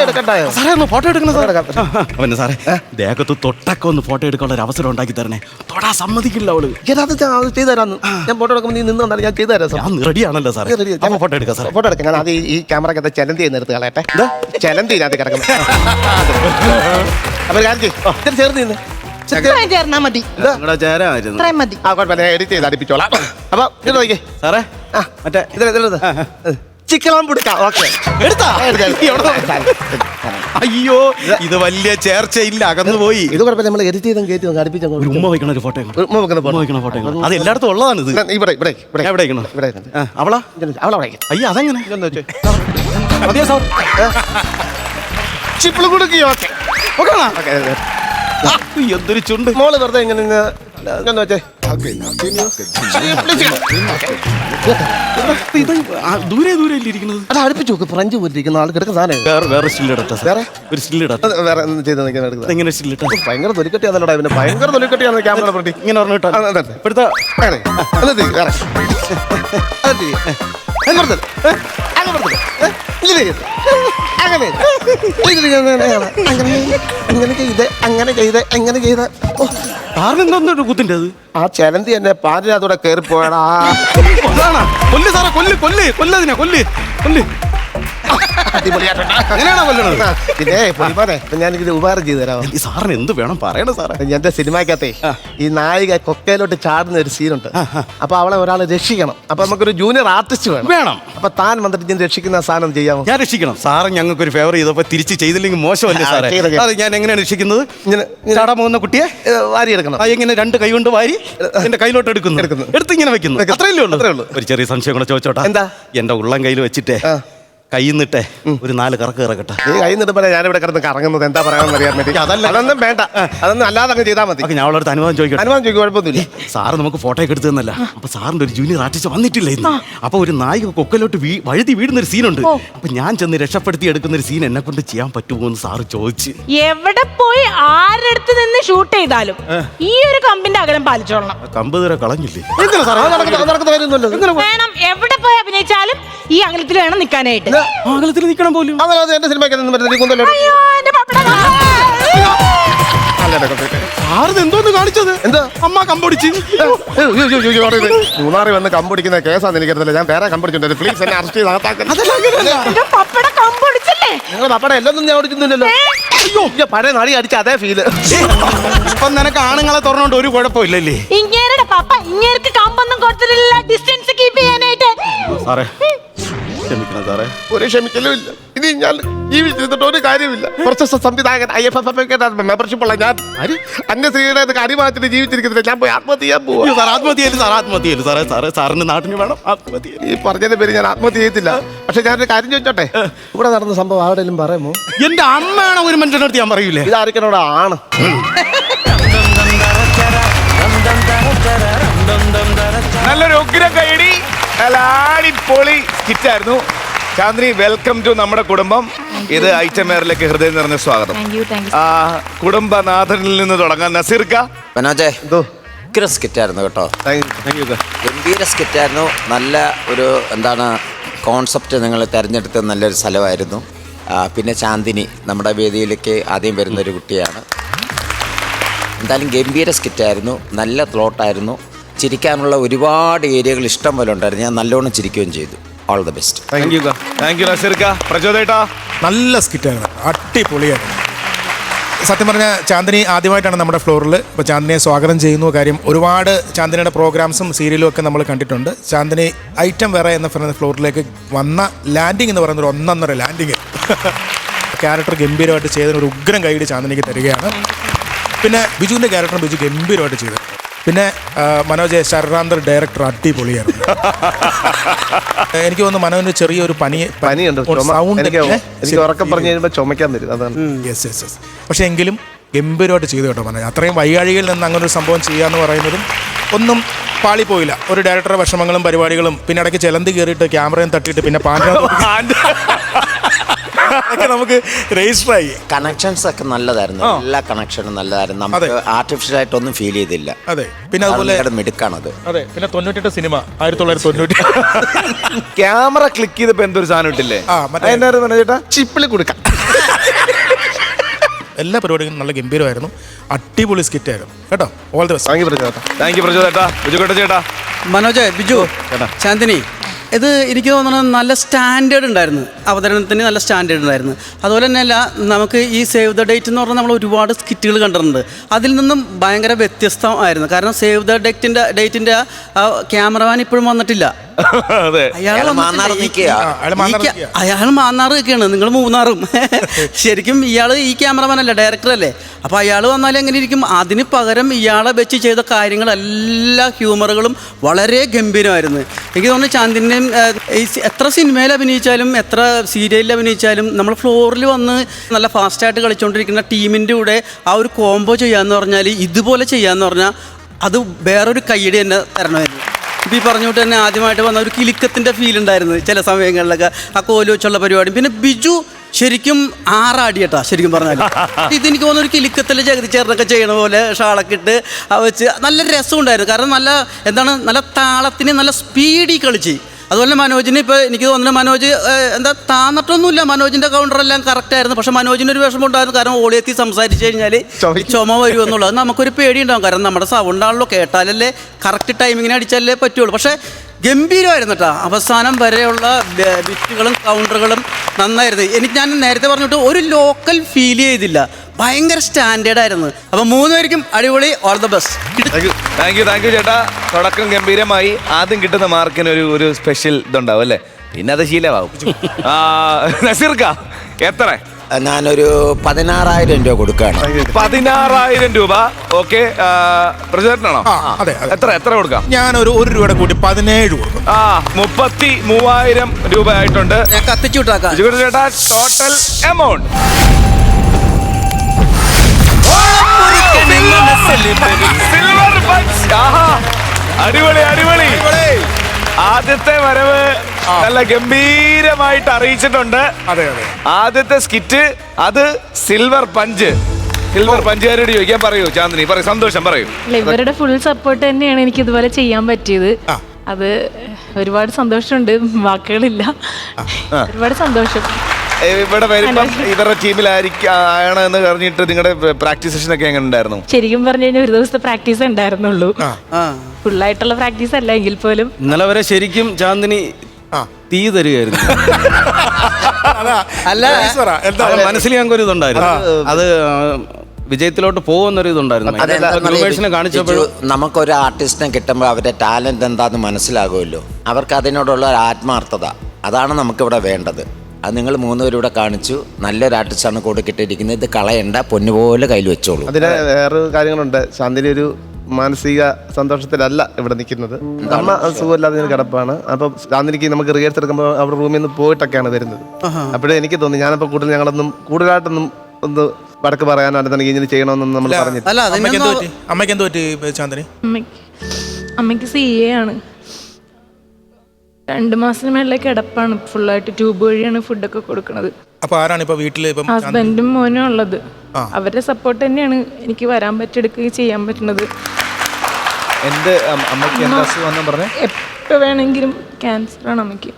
എടുക്കട്ടായോ സാറേ? ഒന്ന് ഫോട്ടോ എടുക്കണം സാറേ. അവന് സാറേ ദേഹത്ത് തൊട്ടൊക്കെ ഒന്ന് ഫോട്ടോ എടുക്കാനുള്ള ഒരു അവസരം ഉണ്ടാക്കി തരണേ. തൊടാ സമ്മതിക്കില്ല അവള്. അത് ചെയ്തു തരാന്ന്. ഞാൻ ഫോട്ടോ എടുക്കുമ്പോൾ നീ നിന്ന് കണ്ടാലും ഞാൻ ചെയ്തു തരാം. ഞാൻ റെഡിയാണല്ലോ സാറേ. ഫോട്ടോ എടുക്കാം സാറേ. ഫോട്ടോ എടുക്കാം. ഞാൻ അത് ഈ ക്യാമറക്കകത്ത് ചലന്തി എന്ന് എടുത്ത് കളയട്ടെ. ചലന്തി ഇതിനകത്ത് കിടക്കുന്നത്. അപ്പൊ കാര്യം ചേർന്ന് നിന്ന് ചേർന്നാ മതി. മതി. എഡിറ്റ് ചെയ്ത് അടുപ്പിച്ചോളാം. അപ്പൊ ഇത് നോക്കിയേ സാറേ, മറ്റേ ചിക്കൻ പിടിക്കാം. ഓക്കെ, എടുത്താ. അയ്യോ, ഇത് വലിയ ചേർച്ചയില്ല, അകന്നു പോയി. ഇത് കുഴപ്പമില്ല. നമ്മൾ എഡിറ്റ് ചെയ്തും കയറ്റി അടുപ്പിച്ചു. ഒരു ഉമ്മ വയ്ക്കണ ഒരു ഫോട്ടോ, ഫോട്ടോ അത് എല്ലായിടത്തും ഉള്ളതാണ്. ഇത് ഇവിടെ എവിടെ ഇവിടെ അവളാ അവളവിടെ. അയ്യോ, അതെങ്ങനെ? മതിയോ സാർ? ചിപ്പിള് കൊടുക്കുകയോ? എന്തൊരു ചുണ്ട്. മോള് വെറുതെ ഇങ്ങനെ വെച്ചേ. ദൂരെ ദൂരെ ഇരിക്കുന്നത്. അത് അടുപ്പിച്ചു നോക്ക്. ഫ്രഞ്ച് പോലിരിക്കുന്ന ആൾ കിടക്കുന്ന സാധനം. വേറെ സ്റ്റില്ലിട. വേറെ ഒരു സ്റ്റില്ലിട. വേറെ ചെയ്ത് നിൽക്കുന്നത് എങ്ങനെ സ്റ്റില്ലിട്ട? ഭയങ്കര തൊലിക്കെട്ടിയാണല്ലോ. ഇവന് ഭയങ്കര തൊലിക്കെട്ടിയാണ് ക്യാമറ പ്രതി. ഇങ്ങനെ പറഞ്ഞിട്ടോ ഇപ്പോഴത്തെ അങ്ങനെ ചെയ്ത് കാറിനെന്തോ കുത്തിന്റെ അത്. ആ ചലന്തി എന്നെ പാലിനകത്തൂടെ കയറിപ്പോയടാ. കൊല്ല് സാറേ, കൊല്ലതിനെ കൊല്ല്. അങ്ങനെയാണോ കൊല്ലണത്? പിന്നെ ഞാനിത് ഉപകാരം ചെയ്തു തരാം. ഈ സാറിന് എന്ത് വേണം പറയണ സാറേ? എന്റെ സിനിമക്കകത്തെ ഈ നായിക കൊക്കയിലോട്ട് ചാടുന്ന ഒരു സീനുണ്ട്. അപ്പൊ അവളെ ഒരാൾ രക്ഷിക്കണം. അപ്പൊ നമുക്കൊരു ജൂനിയർ ആർട്ടിസ്റ്റ് വേണം. അപ്പൊ താൻ വന്നിട്ട് ഞാൻ രക്ഷിക്കുന്ന സാധനം ചെയ്യാമോ? ഞാൻ രക്ഷിക്കണം. സാറ് ഞങ്ങൾക്ക് ഒരു ഫേവർ ചെയ്തപ്പോ തിരിച്ച് ചെയ്തില്ലെങ്കിൽ മോശമല്ലേ സാറേ? അത് ഞാൻ എങ്ങനെയാണ് രക്ഷിക്കുന്നത്? ചാടാൻ പോകുന്ന കുട്ടിയെ വാരി എടുക്കണം. എങ്ങനെ 2 കൈ കൊണ്ട് വാരി എന്റെ കയ്യിലോട്ട് എടുത്ത് ഇങ്ങനെ വെക്കുന്നു. അത്രയല്ലേ ഉള്ളൂ. ഒരു ചെറിയ സംശയം കൂടെ ചോദിച്ചോട്ടെ. എന്താ? എന്റെ ഉള്ളം കയ്യിൽ വെച്ചിട്ടേ കയ്യിൽ നിന്നിട്ടെ ഒരു 4 കറക്ക് ഇറക്കട്ടെ. നീ കൈ നിടുമ്പോഴേ ഞാനിവിടെ കിടന്ന് കറങ്ങുന്നത് എന്താ പറയാമെന്ന് അറിയാൻ വേണ്ടി. അതല്ല. അതൊന്നും വേണ്ട, അതൊന്നും അല്ലാതെ അങ്ങ് ചെയ്താൽ മതി. ഞാൻ അവളടുത്ത് അനുവാദം ചോദിക്കട്ടെ. അനുമാനം ചോദിക്കും, കുഴപ്പമൊന്നുമില്ല. സാറ് നമുക്ക് ഫോട്ടോ ഒക്കെ എടുത്തു തന്നല്ല. അപ്പൊ സാറിന്റെ ഒരു ജൂനിയർ ആർട്ടിസ്റ്റ് വന്നിട്ടില്ല ഇന്ന്. അപ്പൊ ഒരു നായിക കൊക്കലോട്ട് വഴുതി വീടുന്ന ഒരു സീനുണ്ട്. അപ്പൊ ഞാൻ ചെന്ന് രക്ഷപ്പെടുത്തി എടുക്കുന്ന ഒരു സീൻ എന്നെ കൊണ്ട് ചെയ്യാൻ പറ്റുമോ എന്ന് സാറ് ചോദിച്ചു. എവിടെ പോയി ആരടുത്ത് നിന്ന് ഷൂട്ട് ചെയ്താലും ഈ ഒരു കമ്പിന്റെ അകലം പാലിച്ചോളണം. കമ്പ് തര കളഞ്ഞില്ലേ? നടക്കുന്ന കാര്യമൊന്നുമല്ലോ. വേണം, എവിടെ പോയി അഭിനയിച്ചാലും ഈ അകലത്തിൽ വേണം നിൽക്കാനായിട്ട്. അകലത്തിൽ നിൽക്കണം പോലും. അങ്ങനെ അത് എന്റെ സിനിമയ്ക്ക് അയ്യോ, എന്റെ പപ്പട. സാറിന് എന്തോന്ന് കാണിച്ചത്? എന്താ അമ്മ കമ്പൊടിച്ച്. മൂന്നാറിൽ വന്ന് കമ്പടിക്കുന്ന കേസാന്ന് എനിക്കറിയില്ല. ഞാൻ വേറെ കമ്പടിച്ചിട്ടുണ്ട്. പ്ലീസ് എന്നെ അറസ്റ്റ് ചെയ്ത് അകത്താക്കാൻ. എന്റെ പപ്പട കമ്പൊടിച്ചല്ലേ? നിങ്ങൾ പപ്പട എല്ലാം ഞാൻ ഓടിക്കുന്നില്ലല്ലോ. അയ്യോ, പഴയ നടി അടിച്ച അതേ ഫീല്. ഇപ്പൊ നിനക്ക് ആണുങ്ങളെ തുറന്നോണ്ട് ഒരു കുഴപ്പമില്ലല്ലേ? ഇങ്ങേരുടെ പപ്പ ഇങ്ങേർക്ക് കമ്പൊന്നും കൊടുത്തിട്ടില്ല ഡിസ്റ്റൻസ് കീപ്പ് ചെയ്യാനായിട്ട്. സാറേ ക്ഷമിക്കണം സാറേ. ഒരു ക്ഷമിക്കലും ഇല്ല. ഇനി ഞാൻ ജീവിച്ചിരുന്നിട്ട് ഒരു കാര്യമില്ല. കുറച്ച് സംവിധായകൻ IFFF മെമ്പർഷിപ്പ് ഉള്ള ഞാൻ അന്യ സ്ത്രീയുടെ അടിമാറ്റിട്ട് ജീവിച്ചിരിക്കുന്നില്ല. ഞാൻ പോയി ആത്മഹത്യ ചെയ്യാൻ പോവാ. സാർ ആത്മഹത്യയില്ല, സാർ ആത്മഹത്യയില്ല സാറേ. സാറേ സാറിന് നാട്ടിന് വേണം ആത്മഹത്യ. ഈ പറഞ്ഞതിന്റെ പേര് ഞാൻ ആത്മഹത്യ ചെയ്യത്തില്ല. പക്ഷെ ഞാനൊരു കാര്യം ചോദിച്ചോട്ടെ, ഇവിടെ നടന്ന സംഭവം ആരുടെയും പറയുമോ? എന്റെ അമ്മയാണ് ഒരു മനുഷ്യനടുത്ത് ഞാൻ പറയൂലേ. ഇതായിരിക്കണോടെ ആണ്. നല്ലൊരു ഉഗ്രം കൈയടി, പൊളി സ്കിറ്റായിരുന്നു. ചാന്ദ്രി, വെൽക്കം ടു നമ്മുടെ കുടുംബം. ഇത് ഐറ്റം എയറിലേക്ക് ഹൃദയം നിറഞ്ഞ സ്വാഗതം. കുടുംബനാഥനിൽ നിന്ന് തുടങ്ങാൻ. നസീർക്ക. മനോജേ, എന്തോ സ്കിറ്റായിരുന്നു കേട്ടോ. Thank you. ഗംഭീര സ്കിറ്റായിരുന്നു. നല്ല ഒരു കോൺസെപ്റ്റ് നിങ്ങൾ തിരഞ്ഞെടുത്ത നല്ലൊരു സ്ഥലമായിരുന്നു. പിന്നെ ചാന്ദിനി നമ്മുടെ വേദിയിലേക്ക് ആദ്യം വരുന്നൊരു കുട്ടിയാണ്. എന്തായാലും ഗംഭീര സ്കിറ്റായിരുന്നു. നല്ല പ്ലോട്ടായിരുന്നു. ചിരിക്കാനുള്ള ഒരുപാട് ഏരിയകൾ ഇഷ്ടം പോലെ ഉണ്ടായിരുന്നു. ഞാൻ നല്ലോണം ചിരിക്കുകയും ചെയ്തു. All the best. Thank you നസീർക്ക. പ്രചോദേട്ടാ. നല്ല സ്കിറ്റായിരുന്നു, അടിപൊളിയായിരുന്നു. സത്യം പറഞ്ഞാൽ ചാന്ദിനി ആദ്യമായിട്ടാണ് നമ്മുടെ ഫ്ലോറിൽ. ഇപ്പോൾ ചാന്ദിനിയെ സ്വാഗതം ചെയ്യുന്നു. കാര്യം ഒരുപാട് ചാന്ദിനിയുടെ പ്രോഗ്രാംസും സീരിയലും ഒക്കെ നമ്മൾ കണ്ടിട്ടുണ്ട്. ചാന്ദിനി ഐറ്റം വേറെ എന്ന പറയുന്ന ഫ്ലോറിലേക്ക് വന്ന ലാൻഡിങ് എന്ന് പറയുന്ന ഒരു ഒന്നൊന്നര ലാൻഡിങ് ക്യാരക്ടർ ഗംഭീരമായിട്ട് ചെയ്തതിന് ഒരു ഉഗ്രം കൈയ്യടി ചാന്ദിനിക്ക് തരികയാണ്. പിന്നെ ബിജുവിൻ്റെ ക്യാരക്ടർ ബിജു ഗംഭീരമായിട്ട് ചെയ്തു. പിന്നെ മനോജ് ശരണാന്തർ ഡയറക്ടർ അടിപൊളിയായിരുന്നു. എനിക്ക് തോന്നുന്നു മനോജിന് ചെറിയൊരു പനിയുണ്ട്. സൗണ്ട് എനിക്ക് ഉറക്കം പറഞ്ഞു കഴിയുമ്പോൾ ചുമക്കാൻ വരും. അതാണ്. യെസ്. പക്ഷെ എങ്കിലും ഗംഭീരമായിട്ട് ചെയ്തു കേട്ടോ മനോജ്. അത്രയും വൈകാഴികളിൽ നിന്ന് അങ്ങനെ ഒരു സംഭവം ചെയ്യാന്ന് പറയുന്നതും ഒന്നും പാളിപ്പോയില്ല. ഒരു ഡയറക്ടറുടെ വിഷമങ്ങളും പരിപാടികളും പിന്നെ ഇടയ്ക്ക് ചെലന്തി കയറിയിട്ട് ക്യാമറയും തട്ടിയിട്ട് പിന്നെ നമുക്ക് രജിസ്റ്റർ ആയി. കണക്ഷൻസ് ഒക്കെ നല്ലതായിരുന്നു. എല്ലാ കണക്ഷനും നല്ലതായിരുന്നു. നമുക്ക് ആർട്ടിഫിഷ്യൽ ആയിട്ടൊന്നും ഫീൽ ചെയ്തില്ല. അതെ. പിന്നെ അതുപോലെ മിടുക്കാണത്. അതെ. പിന്നെ 98 സിനിമ 1990 ക്യാമറ ക്ലിക്ക് ചെയ്തപ്പോ എന്തൊരു സാധനം ഇട്ടില്ലേ? ചേട്ടാ ചിപ്പിളി കൊടുക്കാം. എല്ലാ പരിപാടികളും നല്ല ഗംഭീരമായിരുന്നു. അടിപൊളി സ്കിറ്റായിരുന്നു കേട്ടോ. All the best. Thank you പ്രചോദേട്ടാ. ബിജു ചേട്ടാ. മനോജ്, ബിജു, ചാന്ദിനി, ഇത് എനിക്ക് തോന്നുന്നത് നല്ല സ്റ്റാൻഡേർഡ് ഉണ്ടായിരുന്നു. അവതരണത്തിന് നല്ല സ്റ്റാൻഡേർഡ് ഉണ്ടായിരുന്നു. അതുപോലെ തന്നെയല്ല, നമുക്ക് ഈ സേവ് ദ ഡേറ്റ് എന്ന് പറഞ്ഞാൽ നമ്മൾ ഒരുപാട് സ്കിറ്റുകൾ കണ്ടിട്ടുണ്ട്. അതിൽ നിന്നും ഭയങ്കര വ്യത്യസ്തമായിരുന്നു. കാരണം സേവ് ദ ഡേറ്റിൻ്റെ ക്യാമറമാൻ ഇപ്പോഴും വന്നിട്ടില്ല. അയാൾ മാന്നാർ നിൽക്കുകയാണ്, നിങ്ങൾ മൂന്നാറും. ശരിക്കും ഇയാൾ ഈ ക്യാമറമാൻ അല്ല, ഡയറക്ടർ അല്ലേ. അപ്പോൾ അയാൾ വന്നാൽ എങ്ങനെ ഇരിക്കും? അതിന് പകരം ഇയാളെ വെച്ച് ചെയ്ത കാര്യങ്ങളെല്ലാ ഹ്യൂമറുകളും വളരെ ഗംഭീരമായിരുന്നു. എനിക്ക് തോന്നുന്നു ചാന്ദിൻ്റെയും എത്ര സിനിമയിൽ അഭിനയിച്ചാലും എത്ര സീരിയലിൽ അഭിനയിച്ചാലും നമ്മൾ ഫ്ലോറിൽ വന്ന് നല്ല ഫാസ്റ്റായിട്ട് കളിച്ചുകൊണ്ടിരിക്കുന്ന ടീമിൻ്റെ കൂടെ ആ ഒരു കോംബോ ചെയ്യാന്ന് പറഞ്ഞാൽ, ഇതുപോലെ ചെയ്യാന്ന് പറഞ്ഞാൽ അത് വേറൊരു കയ്യടി തന്നെ തരണമായിരുന്നു. ഇപ്പോൾ ഈ പറഞ്ഞുകൊണ്ട് തന്നെ ആദ്യമായിട്ട് വന്ന ഒരു കിലുക്കത്തിൻ്റെ ഫീൽ ഉണ്ടായിരുന്നു ചില സമയങ്ങളിലൊക്കെ ആ കോല് വെച്ചുള്ള പരിപാടി. പിന്നെ ബിജു ശരിക്കും ആറാടിയട്ടാ ശരിക്കും പറഞ്ഞാൽ. ഇതെനിക്ക് തോന്നുന്നു ഒരു കിലുക്കത്തിൽ ജഗതി ചേർന്നൊക്കെ ചെയ്യണ പോലെ ഷാളൊക്കെ ഇട്ട് വെച്ച് നല്ല രസമുണ്ടായിരുന്നു. കാരണം നല്ല താളത്തിന് നല്ല സ്പീഡിൽ കളിച്ച്. അതുപോലെ മനോജിന് ഇപ്പോൾ എനിക്ക് തോന്നുന്നു മനോജ് താന്നിട്ടൊന്നുമില്ല. മനോജിൻ്റെ കൗണ്ടറെല്ലാം കറക്റ്റായിരുന്നു. പക്ഷെ മനോജിനൊരു വിഷമം ഉണ്ടായിരുന്നു. കാരണം ഓടിയെത്തി സംസാരിച്ച് കഴിഞ്ഞാൽ ചുമ വരുമെന്നുള്ളത് നമുക്കൊരു പേടിയുണ്ടാകും. കാരണം നമ്മുടെ സൗണ്ടാണല്ലോ, കേട്ടാലല്ലേ കറക്റ്റ് ടൈമിങ്ങിന് അടിച്ചാലേ പറ്റുള്ളൂ. പക്ഷേ ഗംഭീരമായിരുന്നു കേട്ടോ. അവസാനം വരെയുള്ള ബിറ്റുകളും കൗണ്ടറുകളും നന്നായിരുന്നു. ഞാൻ നേരത്തെ പറഞ്ഞിട്ട് ഒരു ലോക്കൽ ഫീൽ ചെയ്തില്ല. ഭയങ്കര സ്റ്റാൻഡേർഡ് ആയിരുന്നു. അപ്പം 3 പേർക്കും അടിപൊളി. All the best. Thank U ചേട്ടാ. തുടക്കം ഗംഭീരമായി. ആദ്യം കിട്ടുന്ന മാർക്കിന് ഒരു സ്പെഷ്യൽ ഇതുണ്ടാവും അല്ലേ? പിന്നെ അത് ശീലമാവും. നസീർക്ക എത്ര? ഞാനൊരു 16,000 രൂപ കൊടുക്കുകയാണ്. 16,000 രൂപ. ഓക്കെ, പ്രചോദനാണോ? അതെ എത്ര കൊടുക്കാം? ഞാനൊരു 1 രൂപയുടെ കൂടി 17 കൊടുക്കും. 33,000 രൂപ ആയിട്ടുണ്ട്. ഞാൻ കത്തിച്ചു വിട്ടാക്കാം. ബിജുകുട്ടൻ ചേട്ടാ, ടോട്ടൽ എമൗണ്ട് സിൽവർ പഞ്ച്. അടിപൊളി അടിപൊളി. ആദ്യത്തെ വരവ് നല്ല ഗംഭീരമായിട്ട് അറിയിച്ചിട്ടുണ്ട്. അതെ അതെ. ആദ്യത്തെ സ്കിറ്റ് അത് സിൽവർ പഞ്ച്. സിൽവർ പഞ്ചുകാരോട് ചോദിക്കാൻ പറയൂ ചാന്ദിനി, പറയൂ, സന്തോഷം പറയൂ. ഇവരുടെ ഫുൾ സപ്പോർട്ട് തന്നെയാണ് എനിക്ക് ഇതുപോലെ ചെയ്യാൻ പറ്റിയത്. അത് ഒരുപാട് സന്തോഷമുണ്ട്, വാക്കുകളില്ല. ഒരുപാട് സന്തോഷം. ഇവിടെ വരുമ്പം ഇവരുടെ ടീമിലാണ് എന്ന് പറഞ്ഞിട്ട് നിങ്ങളുടെ പ്രാക്ടീസ് സെഷൻ ഒക്കെ എങ്ങനെ ഉണ്ടായിരുന്നു? ശരിക്കും പറഞ്ഞു കഴിഞ്ഞാൽ ഒരു ദിവസത്തെ പ്രാക്ടീസ് ഉണ്ടായിരുന്നുള്ളൂ. ഫുള്ളായിട്ടുള്ള പ്രാക്ടീസ് അല്ല എങ്കിൽ പോലും ഇന്നലെ വരെ ശരിക്കും ചാന്ദിനി തീ തരികയായിരുന്നു. അല്ല, മനസ്സിൽ ഞങ്ങൾക്ക് ഒരു ഇതുണ്ടായിരുന്നു, അത് വിജയത്തിലോട്ട് പോകുന്നൊരു ഇതുണ്ടായിരുന്നു. കാണിച്ചപ്പോൾ നമുക്കൊരു ആർട്ടിസ്റ്റിനെ കിട്ടുമ്പോൾ അവരുടെ ടാലന്റ് എന്താന്ന് മനസ്സിലാകുമല്ലോ. അവർക്ക് അതിനോടുള്ള ഒരു ആത്മാർത്ഥത, അതാണ് നമുക്കിവിടെ വേണ്ടത്. അത് നിങ്ങൾ 3 പേരും ഇവിടെ കാണിച്ചു. നല്ലൊരു ആർട്ടിസ്റ്റാണ് കൂടെ കിട്ടിയിരിക്കുന്നത്. ഇത് കളയണ്ട, പൊന്നുപോലെ കയ്യിൽ വെച്ചോളൂ. അതിന് വേറെ കാര്യങ്ങളുണ്ട്. ശാന്തിനി ഒരു മാനസിക സന്തോഷത്തിലല്ല ഇവിടെ നിൽക്കുന്നത്. അമ്മ സുഖമില്ലാതെ കിടപ്പാണ്. അപ്പം ശാന്തിനിക്ക് നമുക്ക് റിഹേഴ്സൽ എടുക്കുമ്പോൾ അവിടെ റൂമിൽ നിന്ന് പോയിട്ടൊക്കെയാണ് വരുന്നത്. അപ്പോഴേ എനിക്ക് തോന്നി ഞാനപ്പോൾ കൂടുതലായിട്ടൊന്നും ഒന്ന് വടക്ക് പറയാനോ അല്ലെങ്കിൽ ഇങ്ങനെ ചെയ്യണമെന്നൊന്നും നമ്മൾ പറഞ്ഞില്ല. അമ്മയ്ക്ക് എന്ത് പറ്റി ചാന്ദിനി? അമ്മയ്ക്ക് CA ആണ്. 2 മാസത്തിന് മേളിലെ കിടപ്പാണ്. ഫുള്ളായിട്ട് ട്യൂബ് വഴിയാണ് ഫുഡൊക്കെ കൊടുക്കുന്നത്. അപ്പൊ ആരാണ് ഇപ്പൊ വീട്ടില്? ഹസ്ബൻഡും മോനും ഉള്ളത്. അവരുടെ സപ്പോർട്ട് തന്നെയാണ് എനിക്ക് വരാൻ പറ്റിയെടുക്കുകയും ചെയ്യാൻ പറ്റുന്നത്. എപ്പോൾ വേണമെങ്കിലും ക്യാൻസറാണ് അമ്മയ്ക്ക്.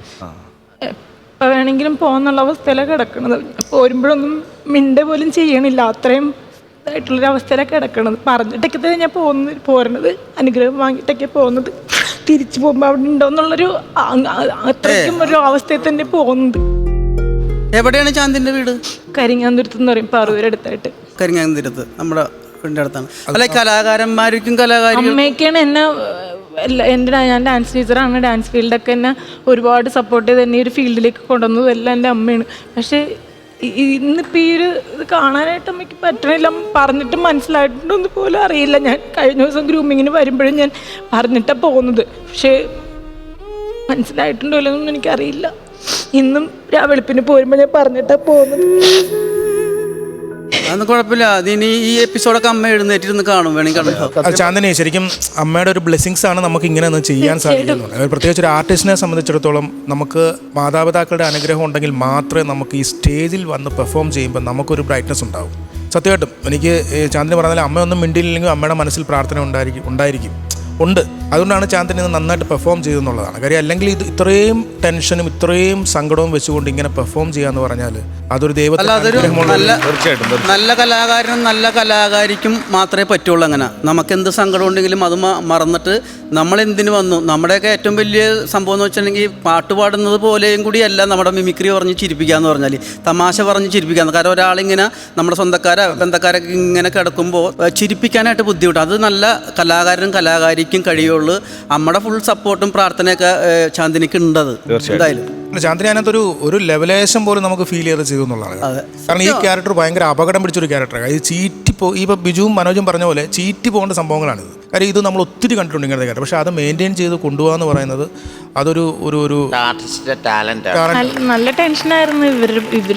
എപ്പോൾ വേണമെങ്കിലും പോകുന്നുള്ള അവസ്ഥയിലാണ് കിടക്കണത്. പോരുമ്പോഴൊന്നും മിണ്ട പോലും ചെയ്യണില്ല. അത്രയും ഇതായിട്ടുള്ളൊരവസ്ഥയിലാണ് കിടക്കണത്. പറഞ്ഞിട്ടൊക്കെ തന്നെ ഞാൻ പോരണത്, അനുഗ്രഹം വാങ്ങിയിട്ടൊക്കെ പോകുന്നത്. തിരിച്ചു പോകുമ്പോൾ അവിടെ ഉണ്ടോന്നുള്ളൊരു അത്രയ്ക്കും ഒരു അവസ്ഥയിൽ തന്നെ പോകുന്നത്. എവിടെയാണ് ചാന്ദിന്റെ വീട്? കരിങ്ങാന്തുരത്ത് എന്ന് പറയും, പറവൂർ അടുത്തായിട്ട്. കരിങ്ങാന്തുരത്ത് നമ്മുടെ വീടിന്റെ അടുത്താണ്. അല്ല, കലാകാരന്മാർക്കും അമ്മയൊക്കെയാണ് എന്നെ ഞാൻ ഡാൻസ് ടീച്ചറാണ്. ഡാൻസ് ഫീൽഡൊക്കെ എന്നെ ഒരുപാട് സപ്പോർട്ട് ചെയ്ത് എന്നെ ഈ ഒരു ഫീൽഡിലേക്ക് കൊണ്ടുവന്നതും എല്ലാം എൻ്റെ അമ്മയാണ്. പക്ഷേ ഇന്നിപ്പോൾ ഈ ഒരു ഇത് കാണാനായിട്ട് അമ്മയ്ക്ക് പറ്റണില്ല. പറഞ്ഞിട്ട് മനസ്സിലായിട്ടുണ്ടോന്ന് പോലും അറിയില്ല. ഞാൻ കഴിഞ്ഞ ദിവസം ഗ്രൂമിങ്ങിന് വരുമ്പോഴും ഞാൻ പറഞ്ഞിട്ടാണ് പോകുന്നത്. പക്ഷേ മനസ്സിലായിട്ടുണ്ടോ ഇല്ലെന്നൊന്നും എനിക്കറിയില്ല. ഇന്നും വെളുപ്പിന് പോരുമ്പോൾ ഞാൻ പറഞ്ഞിട്ടാണ് പോകുന്നത്. അതൊന്നും കുഴപ്പമില്ല. അതിനി ഈ എപ്പിസോഡൊക്കെ അമ്മ എഴുന്നേറ്റിരുന്ന് കാണും, വേണമെങ്കിൽ. ചാന്ദിനി, ശരിക്കും അമ്മയുടെ ഒരു ബ്ലെസ്സിങ്സ് ആണ് നമുക്ക് ഇങ്ങനെ ഒന്ന് ചെയ്യാൻ സാധിക്കുന്നത്. പ്രത്യേകിച്ച് ഒരു ആർട്ടിസ്റ്റിനെ സംബന്ധിച്ചിടത്തോളം നമുക്ക് മാതാപിതാക്കളുടെ അനുഗ്രഹം ഉണ്ടെങ്കിൽ മാത്രമേ നമുക്ക് ഈ സ്റ്റേജിൽ വന്ന് പെർഫോം ചെയ്യുമ്പോൾ നമുക്കൊരു ബ്രൈറ്റ്നസ് ഉണ്ടാവും. സത്യമായിട്ടും എനിക്ക് ചാന്ദിനി പറഞ്ഞാൽ അമ്മയൊന്നും മിണ്ടിയില്ലെങ്കിൽ അമ്മയുടെ മനസ്സിൽ പ്രാർത്ഥന ഉണ്ട്. അതുകൊണ്ടാണ് ചാന്ദിനി നന്നായിട്ട് പെർഫോം ചെയ്തെന്നുള്ളതാണ് കാര്യം. അല്ലെങ്കിൽ ഇത് ഇത്രയും ടെൻഷനും ഇത്രയും സങ്കടവും വെച്ചുകൊണ്ട് ഇങ്ങനെ പെർഫോം ചെയ്യാന്ന് പറഞ്ഞാൽ അതൊരു നല്ല കലാകാരനും നല്ല കലാകാരിക്കും മാത്രമേ പറ്റുള്ളൂ. അങ്ങനെ നമുക്കെന്ത് സങ്കടം ഉണ്ടെങ്കിലും അത് മറന്നിട്ട് നമ്മളെന്തിനു വന്നു. നമ്മുടെയൊക്കെ ഏറ്റവും വലിയ സംഭവം എന്ന് വെച്ചിട്ടുണ്ടെങ്കിൽ പാട്ട് പാടുന്നത് പോലെയും കൂടിയല്ല നമ്മുടെ മിമിക്രി പറഞ്ഞ് ചിരിപ്പിക്കാന്ന് പറഞ്ഞാൽ, തമാശ പറഞ്ഞ് ചിരിപ്പിക്കാന്ന്. കാരണം ഒരാളിങ്ങനെ നമ്മുടെ ബന്ധക്കാരൊക്കെ ഇങ്ങനെ കിടക്കുമ്പോൾ ചിരിപ്പിക്കാനായിട്ട് ബുദ്ധിമുട്ട്. അത് നല്ല കലാകാരനും കലാകാരിക്കും കഴിയുള്ളൂ. നമ്മുടെ ഫുൾ സപ്പോർട്ടും പ്രാർത്ഥനയൊക്കെ ചാന്ദിനിക്ക് ഉണ്ടത് എന്തായാലും. ചാന്ദിനി അതിനകത്തൊരു ഒരു ലെവലേശം പോലും നമുക്ക് ഫീൽ ചെയ്ത് എന്നുള്ളതാണ്. കാരണം ഈ ക്യാരക്ടർ ഭയങ്കര അപകടം പിടിച്ചൊരു ക്യാരക്ടറാണ്. ഇത് ഇപ്പൊ ബിജുവും മനോജും പറഞ്ഞ പോലെ ചീറ്റി പോകേണ്ട സംഭവങ്ങളാണിത്. കാര്യം ഇത് നമ്മൾ ഒത്തിരി കണ്ടിട്ടുണ്ട് ഇങ്ങനത്തെ ക്യാരക്ടർ. പക്ഷെ അത് മെയിൻറ്റെയിൻ ചെയ്ത് കൊണ്ടുപോകാന്ന് പറയുന്നത് അതൊരു നല്ല ടെൻഷനായിരുന്നു. ഇവർ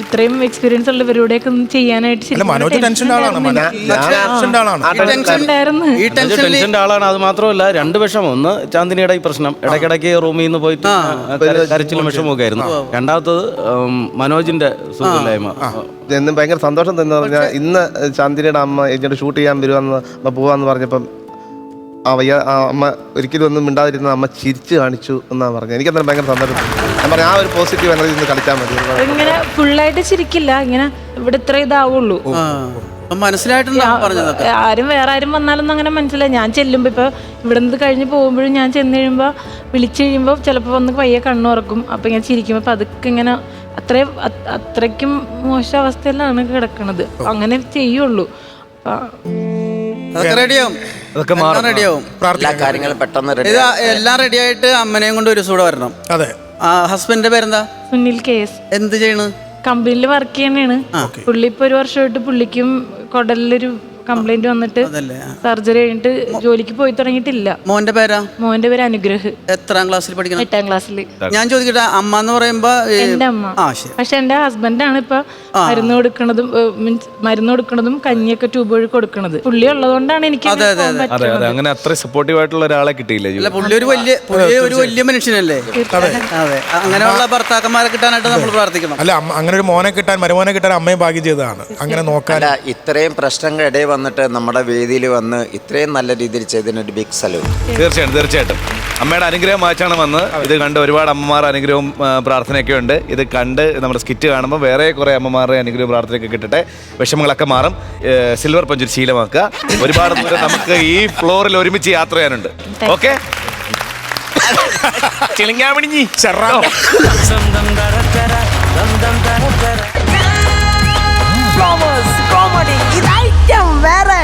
ഇത്രയും എക്സ്പീരിയൻസ് ഉള്ള ഇവരോടെയൊക്കെ ചെയ്യാനായിട്ട്. മനോജ് ടെൻഷൻ്റെ ആളാണ്. അത് മാത്രമല്ല 2 വിഷമം. ഒന്ന് ചാന്ദിനിയുടെ ഈ പ്രശ്നം, ഇടയ്ക്കിടയ്ക്ക് റൂമിൽ നിന്ന് പോയിട്ട് കരച്ചിലും വിഷമമൊക്കെ ആയിരുന്നു. രണ്ടാമത്തത് മനോജിന്റെ സുഖമില്ലായ്മ. എന്നും ഭയങ്കര സന്തോഷം തന്നെ പറഞ്ഞാൽ ഇന്ന് ചാന്ദിനിയുടെ അമ്മ എന്നോട് ഷൂട്ട് ചെയ്യാൻ പോവാന്ന് പറഞ്ഞപ്പം അമ്മ ഒരിക്കലും ഒന്നും മിണ്ടാതിരുന്ന അമ്മ ചിരിച്ചു കാണിച്ചു എന്നാണ് പറഞ്ഞത്. എനിക്കന്നേരം ഭയങ്കര സന്തോഷം. ഞാൻ പറഞ്ഞ ആ ഒരു പോസിറ്റീവ് എനർജി ഒന്ന് കളിച്ചാൽ മതി. ഇങ്ങനെ ഫുള്ളായിട്ട് ചിരിക്കില്ല, ഇങ്ങനെ ഇവിടെ ഇത്ര ഇതാവുള്ളൂ. ആരും വേറെ ആരും വന്നാലൊന്നും അങ്ങനെ മനസ്സിലായി. ഞാൻ ചെല്ലുമ്പോൾ ഇപ്പോൾ ഇവിടെ നിന്ന് കഴിഞ്ഞ് പോകുമ്പോഴും ഞാൻ ചെന്ന് കഴിയുമ്പോൾ വിളിച്ചു കഴിയുമ്പോൾ ചിലപ്പോൾ വന്ന് പയ്യെ കണ്ണുറക്കും. അപ്പം ഇങ്ങനെ ചിരിക്കുമ്പോൾ അപ്പം അതൊക്കെ ഇങ്ങനെ അത്രയ്ക്കും മോശം അവസ്ഥയിലാണ് കിടക്കണത്. അങ്ങനെ ചെയ്യുള്ളൂ. എല്ലാം റെഡിയായിട്ട് അമ്മനെയും കൊണ്ട് ഒരു സൂടെ വരണം. അതെ. ഹസ്ബൻഡിന്റെ പേരെന്താ? സുനിൽ KS. എന്ത് ചെയ്യണ്? കമ്പനിയിൽ വർക്ക് ചെയ്യണേണ്. പുള്ളി ഇപ്പൊ 1 വർഷമായിട്ട് പുള്ളിക്കും കുടലിലൊരു കംപ്ലൈന്റ് വന്നിട്ട് സർജറി കഴിഞ്ഞിട്ട് ജോലിക്ക് പോയി തുടങ്ങിയിട്ടില്ല. മോന്റെ പേരാ? മോന്റെ പേര് അനുഗ്രഹ്. എത്രാം ക്ലാസ്സിൽ പഠിക്കണം? 8ാം ക്ലാസ്സിൽ. ഞാൻ ചോദിക്കട്ടെ, അമ്മ എന്ന് പറയുമ്പോ എന്റെ അമ്മ. പക്ഷെ എന്റെ ഹസ്ബൻഡാണ് ഇപ്പൊ മരുന്ന് കൊടുക്കണതും കഞ്ഞിയൊക്കെ ട്യൂബ് വഴി കൊടുക്കണത്. പുള്ളി ഉള്ളതുകൊണ്ടാണ് എനിക്ക് അങ്ങനെ അത്ര സപ്പോർട്ടീവ് ആയിട്ടുള്ള ഒരാളെ കിട്ടിയില്ല. പുള്ളി ഒരു വലിയ മനുഷ്യനല്ലേ? അതെ, അങ്ങനെയുള്ള ഭർത്താക്കന്മാരെ കിട്ടാനായിട്ട് നമ്മൾ പ്രാർത്ഥിക്കണം. അല്ല, അങ്ങനെ ഒരു മോനെ കിട്ടാൻ, മരുമോനെ കിട്ടാൻ അമ്മയും ഭാഗ്യം ചെയ്തതാണ്. അങ്ങനെ നോക്കാൻ ഇത്രയും പ്രശ്നങ്ങൾ ഇടയിൽ വന്നിട്ട് നമ്മുടെ വേദിയിൽ വന്ന് ഇത്രയും നല്ല രീതിയിൽ ചെയ്തതിനൊരു ബിഗ് സലൂട്ട്. തീർച്ചയായിട്ടും അമ്മയുടെ അനുഗ്രഹം വായിച്ചാണ് വന്ന്. ഇത് കണ്ട് ഒരുപാട് അമ്മമാർ അനുഗ്രഹവും പ്രാർത്ഥനയൊക്കെ ഉണ്ട്. ഇത് കണ്ട് നമ്മുടെ സ്കിറ്റ് കാണുമ്പോൾ വേറെ കുറെ അമ്മമാരുടെ അനുഗ്രഹം പ്രാർത്ഥനയൊക്കെ കിട്ടട്ടെ. വിഷമങ്ങളൊക്കെ മാറും. സിൽവർ പഞ്ച് ശീലമാക്കുക. ഒരുപാട് ദൂരം നമുക്ക് ഈ ഫ്ലോറിൽ ഒരുമിച്ച് യാത്ര ചെയ്യാനുണ്ട്. ഓക്കെ, ചിളിങ്ങാമിണിഞ്ഞി വേറെ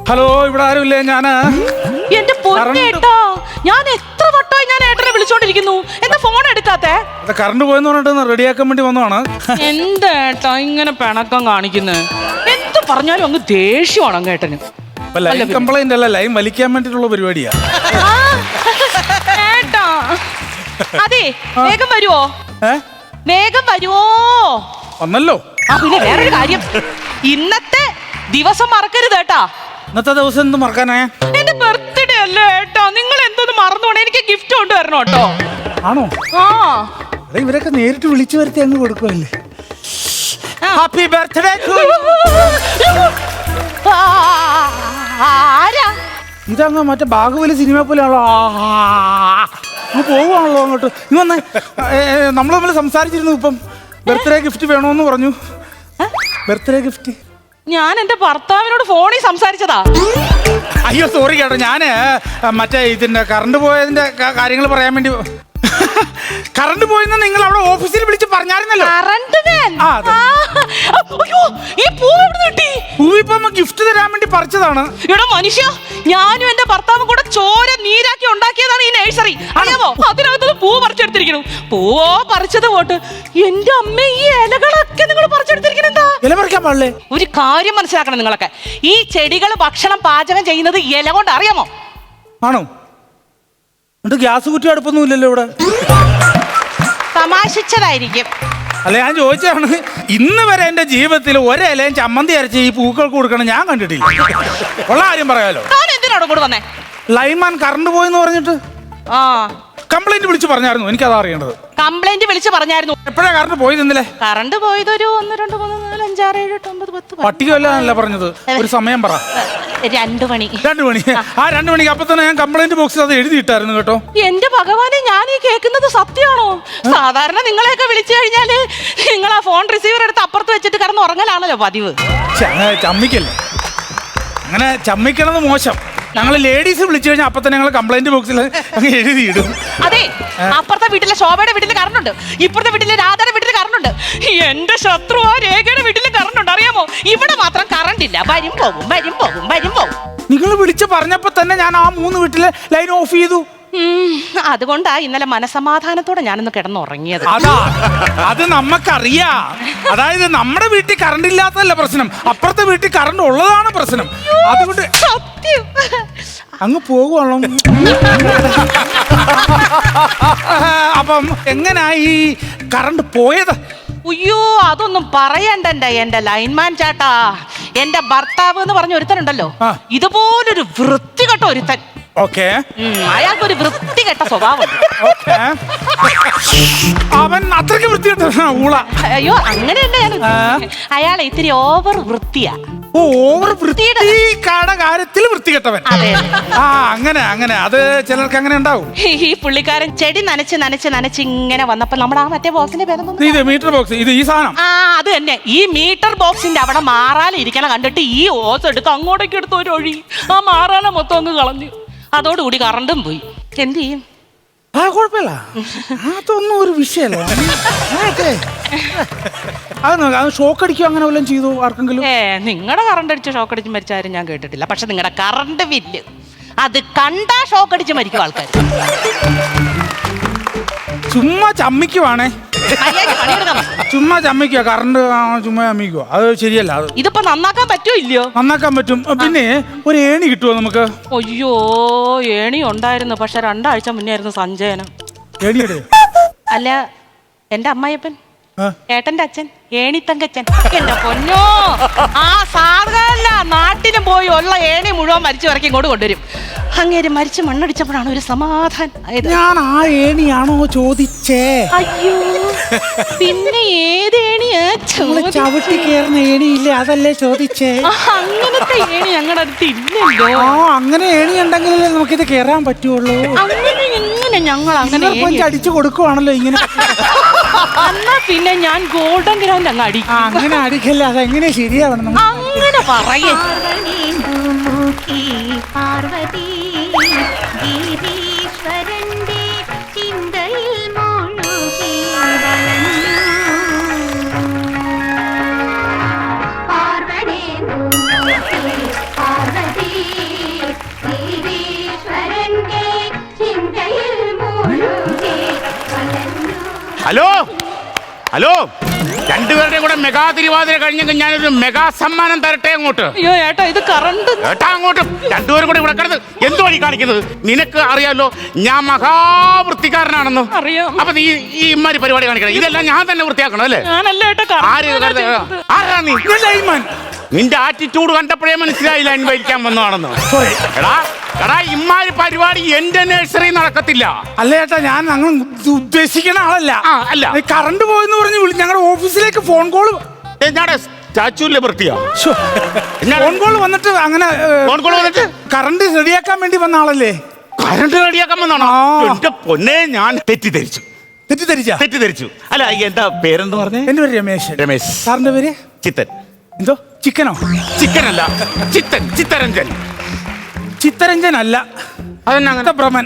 ഹലോ, ഇവിടെ ആരുമില്ലേ? ഞാന് എന്റെ പൊന്നേട്ടോ, ഞാൻ എത്ര വട്ടമായി ഞാൻ ഏട്ടനെ വിളിച്ചോണ്ടിരിക്കുന്നു. എന്താ ഫോൺ എടുക്കാത്തെ? കറണ്ട് പോയെന്ന് പറഞ്ഞിട്ട് റെഡിയാക്കാൻ വേണ്ടി വന്നതാണ്. എന്താ ഇങ്ങനെ പിണക്കം കാണിക്കുന്നത്? എന്ത് പറഞ്ഞാലും അങ്ങ് ദേഷ്യമാണ് അങ്ങേട്ടന്. ലൈൻ കംപ്ലൈന്റ് അല്ല, ലൈൻ വലിക്കാൻ വേണ്ടിട്ടുള്ള പരിപാടിയാ. ഏട്ടാ, അതെ, വേഗം വരുവോ? വേഗം വരുവോ? വന്നല്ലോ. പിന്നെ വേറൊരു കാര്യം, ഇന്നത്തെ ദിവസം മറക്കരുത് കേട്ടാ. ഇന്നത്തെ ദിവസം എന്ത് മറക്കാനേ? എന്റെ ബർത്ത്ഡേ അല്ലേ ഏട്ടാ, നിങ്ങൾ എന്തോന്ന് മറന്നോണേ. എനിക്ക് ഗിഫ്റ്റ് കൊണ്ടുവരണം കേട്ടോ. ആണോ? ആ, ഇവരൊക്കെ നേരിട്ട് വിളിച്ചു വരുത്തി അങ്ങ് കൊടുക്കുമല്ലേ. Happy birthday. ആരാ ഇതങ്ങ് മറ്റേ ബാഹുബലി സിനിമ പോലെയാണല്ലോ. പോവുകയാണല്ലോ അങ്ങോട്ട്. ഇനി വന്നേ, നമ്മൾ തമ്മിൽ സംസാരിച്ചിരുന്നു. ഇപ്പം ബർത്ത്ഡേ ഗിഫ്റ്റ് വേണോന്ന് പറഞ്ഞു. ബർത്ത്ഡേ ഗിഫ്റ്റ് ഞാൻ എന്റെ ഭർത്താവിനോട് ഫോണിൽ സംസാരിച്ചതാ. അയ്യോ സോറി കേട്ടോ, ഞാന് മറ്റേ ഇതിന്റെ കറണ്ട് പോയതിന്റെ കാര്യങ്ങൾ പറയാൻ വേണ്ടി. കറണ്ട് പോയെന്ന് നിങ്ങൾ അവിടെ ഓഫീസിൽ വിളിച്ച് പറഞ്ഞായിരുന്നല്ലോ. പൂവിപ്പം ഗിഫ്റ്റ് തരാൻ വേണ്ടി പറിച്ചതാണ്. ഇവിടെ മനുഷ്യ, ഞാനും എന്റെ ഭർത്താവും കൂടെ ചോര നീരാക്കി ഉണ്ടാക്കിയതാണ് ഈ നഴ്സറി. അറിയാമോ? അതിനകത്ത് പൂ പറിച്ചെടുത്തിരിക്കുന്നു. പൂവോ പറിച്ചത് പോട്ട്, എന്റെ അമ്മ, ഈ ഇലകളൊക്കെ നിങ്ങൾ പറിച്ചെടുത്തിരിക്കുന്നെന്താ? ഇല പറിക്കാൻ പാടില്ലേ? ഒരു കാര്യം മനസ്സിലാക്കണം നിങ്ങളൊക്കെ, ഈ ചെടികൾ ഭക്ഷണം പാചകം ചെയ്യുന്നത് ഇല കൊണ്ട്, അറിയാമോ? ആണോ? എന്നിട്ട് ഗ്യാസ് കുറ്റി അടുപ്പൊന്നും ഇല്ലല്ലോ ഇവിടെ. തമാശിച്ചതായിരിക്കും. അല്ല, ഞാൻ ചോദിച്ചാണ്. ഇന്ന് വരെ എന്റെ ജീവിതത്തിൽ ഒരേലയും ചമ്മന്തി അരച്ച് ഈ പൂക്കൾക്ക് കൊടുക്കണം ഞാൻ കണ്ടിട്ടില്ല. ഉള്ള കാര്യം പറയാലോ. ഞാൻ എന്തിനാണ് കൂടെ വന്നേ? ലൈൻമാൻ കറണ്ട് പോയെന്ന് പറഞ്ഞിട്ട് കംപ്ലൈന്റ് വിളിച്ച് പറഞ്ഞായിരുന്നു. എനിക്കതാ അറിയേണ്ടത്. കംപ്ലൈന്റ് വിളിച്ച് പറഞ്ഞായിരുന്നു. എപ്പോഴാ കറണ്ട് പോയത്? ഇന്നലെ കറണ്ട് പോയത് ഒരു 1 2 3 4 5 6 7 8 9 10. പട്ടികയല്ല പറഞ്ഞത്. ഒരു സമയം പറ. 2 മണി. 2 മണി. ആ 2 മണിക്ക് അപ്പൊ തന്നെ ഞാൻ കംപ്ലൈന്റ് ബോക്സിൽ അത് എഴുതിയിട്ടായിരുന്നു കേട്ടോ. എന്റെ ഭഗവാനെ, ഞാൻ ഈ കേൾക്കുന്നത് സത്യമാണോ? സാധാരണ നിങ്ങളെയൊക്കെ വിളിച്ചു കഴിഞ്ഞാല് നിങ്ങൾ ആ ഫോൺ റിസീവർ എടുത്ത് അപ്പുറത്ത് വെച്ചിട്ട് കിടന്ന് ഉറങ്ങലാണല്ലോ പതിവ്. അങ്ങനെ ചമ്മിക്കല്ലേ, അങ്ങനെ ചമ്മിക്കണത് മോശം. ഞങ്ങൾ ലേഡീസ് വിളിച്ചു കഴിഞ്ഞാൽ അപ്പൊ തന്നെ ഞങ്ങൾ കംപ്ലൈന്റ് ബോക്സിൽ അങ്ങ് എഴുതിയിടും. അതെ, അപ്പുറത്തെ വീട്ടിലെ ശോഭയുടെ വീട്ടിൽ കറണ്ട് ഉണ്ട്, ഇപ്പുറത്തെ വീട്ടിലെ രാധയുടെ വീട്ടിൽ കറണ്ട് ഉണ്ട്, എന്റെ ശത്രു ആ രേഖയുടെ വീട്ടിൽ കറണ്ട് ഉണ്ട്. അറിയാമോ? ഇവിടെ മാത്രം കറണ്ട് ഇല്ല. വരും പോകും, വരും പോകും, വരും പോകും. നിങ്ങൾ വിളിച്ച് പറഞ്ഞപ്പോ തന്നെ ഞാൻ ആ 3 വീട്ടിലെ ലൈൻ ഓഫ് ചെയ്തു. അതുകൊണ്ടാ ഇന്നലെ മനസമാധാനത്തോടെ ഞാനൊന്ന് കിടന്നുറങ്ങിയത്. അതാ, അത് നമ്മക്കറിയാം. അതായത് നമ്മുടെ വീട്ടിൽ കറണ്ട് ഇല്ലാത്തതല്ല പ്രശ്നം, അപ്പുറത്തെ വീട്ടിൽ കറണ്ട് ഉള്ളതാണ് പ്രശ്നം. അതുകൊണ്ട് സത്യം അങ്ങ് പോകുവാണോ? അപ്പം എങ്ങനാ ഈ കറണ്ട് പോയത്? അയ്യോ, അതൊന്നും പറയണ്ട എന്റെ ലൈൻമാൻ ചേട്ടാ. എന്റെ ഭർത്താവ് എന്ന് പറഞ്ഞ ഒരുത്തനുണ്ടല്ലോ, ഇതുപോലൊരു വൃത്തികെട്ട ഒരുത്തൻ. ഓക്കെ, അയാൾക്കൊരു വൃത്തികെട്ട സ്വഭാവം. അവൻ അത്രയ്ക്ക് വൃത്തികെട്ട ഊള. അയ്യോ, അങ്ങനെയല്ല. അയാളെ ഇത്തിരി ഓവർ വൃത്തിയാ. ഓ ഓവർ വൃത്തിയുടെ കാര്യത്തിൽ വൃത്തികെട്ടവൻ. ആ അങ്ങനെ അങ്ങനെ അത് ചിലർക്ക് അങ്ങനെ ഉണ്ടാവും. ഈ പുള്ളിക്കാരൻ ചെടി നനച്ച് നനച്ച് നനച്ച് ഇങ്ങനെ വന്നപ്പോ നമ്മുടെ ആ മറ്റേ ബോക്സിന്റെ പേരൊന്നും ഇത് മീറ്റർ ബോക്സ്, ഇത് ഈ സാധനം. ആ അത് തന്നെ. ഈ മീറ്റർ ബോക്സിന്റെ അവിടെ മാറാലിരിക്കണ കണ്ടിട്ട് ഈ ഓസ് എടുത്ത് അങ്ങോട്ടേക്ക് എടുത്ത് ഒരു ഒഴി ആ മാറാല മൊത്തം അങ്ങ് കളഞ്ഞു. അതോടുകൂടി കറണ്ടും പോയി. എന്ത് ചെയ്യും? ആ കുഴപ്പമില്ല, അതൊന്നും ഒരു വിഷയമല്ല. അത് ഷോക്ക് അടിക്കുക അങ്ങനെ വല്ലതും ചെയ്തു ആർക്കെങ്കിലും? നിങ്ങളുടെ കറണ്ട് അടിച്ച് ഷോക്ക് അടിച്ച് മരിച്ചാരും ഞാൻ കേട്ടിട്ടില്ല. പക്ഷെ നിങ്ങളുടെ കറണ്ട് ബില്ല് അത് കണ്ടാ ഷോക്ക് അടിച്ച് മരിക്കും ആൾക്കാർ. ചുമ്മാ ചമ്മിക്കുവാണേ, ചുമ്മാ ചമ്മിക്കുക, കറണ്ട് ചുമ്മാ ചമ്മിക്കുക, അത് ശരിയല്ല. അത് ഇതിപ്പോ നന്നാക്കാൻ പറ്റുമോ ഇല്ലയോ? നന്നാക്കാൻ പറ്റും. പിന്നെ ഒരു ഏണി കിട്ടുമോ നമുക്ക്? അയ്യോ ഏണി ഉണ്ടായിരുന്നു, പക്ഷെ 2 ആഴ്ച മുന്നേ ആയിരുന്നു സഞ്ചയനം. ഏണിയുടെ അല്ല എന്റെ അമ്മായിയപ്പൻ, ഏട്ടന്റെ അച്ഛൻ, ഏണിത്തങ്കച്ചൻ. എന്റെ പൊന്നോ, ആ സാധാരണ നാട്ടിലും പോയി ഉള്ള ഏണി മുഴുവൻ മരിച്ചു ഇറക്കി ഇങ്ങോട്ട് കൊണ്ടുവരും. അങ്ങേര് മരിച്ച് മണ്ണടിച്ചപ്പോഴാണ് ഒരു സമാധാനം ആയത്. ഞാൻ ആ ഏണിയാണോ ചോദിച്ചേ? അയ്യോ പിന്നെ ഏത് ഏണിയാ? ചവിട്ടി കയറുന്ന ഏണിയില്ലേ, അതല്ലേ ചോദിച്ചേ? അങ്ങനത്തെ ഏണി ഞങ്ങളുടെ അടുത്ത് ഇല്ലല്ലോ. ആ അങ്ങനെ ഏണി ഉണ്ടെങ്കിലല്ലേ നമുക്കിത് കയറാൻ പറ്റുള്ളൂ. അങ്ങനെ എങ്ങനെ ഞങ്ങൾ അങ്ങനെ അടിച്ചു കൊടുക്കുവാണല്ലോ ഇങ്ങനെ. എന്നാ പിന്നെ ഞാൻ ഗോൾഡൻ ഗ്രൗണ്ട് അങ്ങ് അടിക്കും. അങ്ങനെ അടിക്കല്ല, അതെങ്ങനെ ശരിയാവണം? അങ്ങനെ പറയേ. പാർവതി ഗിരീശ്വരന്റെ ചിന്തയിൽ മുഴുകി പാർവതി ഗിരീശ്വരന്റെ ചിന്തയിൽ മുഴുകി. ഹലോ ഹലോ, രണ്ടുപേരുടെയും കൂടെ മെഗാ തിരുവാതിര കഴിഞ്ഞെങ്കിൽ ഞാനൊരു മെഗാ സമ്മാനം തരട്ടെ അങ്ങോട്ട്. അയ്യോ ഏട്ടാ ഇത് കറണ്ട്. ഏട്ടാ അങ്ങോട്ട്, രണ്ടുപേരും കൂടെ ഇവിടെ കിടന്ന് എന്തോ ഈ കാണിക്കുന്നത്? നിനക്ക് അറിയാലോ ഞാൻ മഹാവൃത്തിക്കാരനാണെന്ന്. അറിയാം. അപ്പൊ നീ ഈ ഇമ്മാരി പരിപാടി കാണിക്കണം. ഇതെല്ലാം ഞാൻ തന്നെ വൃത്തിയാക്കണം അല്ലേ? ആരാ നീ? നിന്റെ ആറ്റിറ്റ്യൂഡ് കണ്ടപ്പോഴേ മനസ്സിലായില്ല അൻവരിക്കാൻ വന്നതാണെന്ന്. എടാ ഇമ്മാരി പരിപാടി എന്റെ നഴ്സറി നടക്കത്തില്ല. അല്ല ചേട്ടാ, ഞാൻ അങ്ങനെ ഉദ്ദേശിക്കുന്ന ആളല്ല. അല്ല, കറണ്ട് പോയെന്ന് പറഞ്ഞ് ഞങ്ങളുടെ ഓഫീസിലേക്ക് ഫോൺ കോൾ. സ്റ്റാച്യൂല്ലേ വൃത്തിയാ? ഫോൺ കോൾ വന്നിട്ട് അങ്ങനെ ഫോൺ കോൾ വന്നിട്ട് കറണ്ട് റെഡിയാക്കാൻ വേണ്ടി വന്ന ആളല്ലേ? കറണ്ട് റെഡിയാക്കാൻ വന്നാണോ? എന്റെ പൊന്നെ, ഞാൻ തെറ്റിദ്ധരിച്ചു. അല്ല എന്താ പേരെന്ന് പറഞ്ഞേ? എന്റെ പേര് രമേശ്. രമേശ്. സാറിന്റെ പേര്? ചിത്തൻ. എന്തോ ചിക്കനോ? ചിക്കനല്ല, ചിത്തരഞ്ജൻ. ചിത്തരഞ്ജൻ അല്ല, അതെന്നെ ഭ്രമൻ.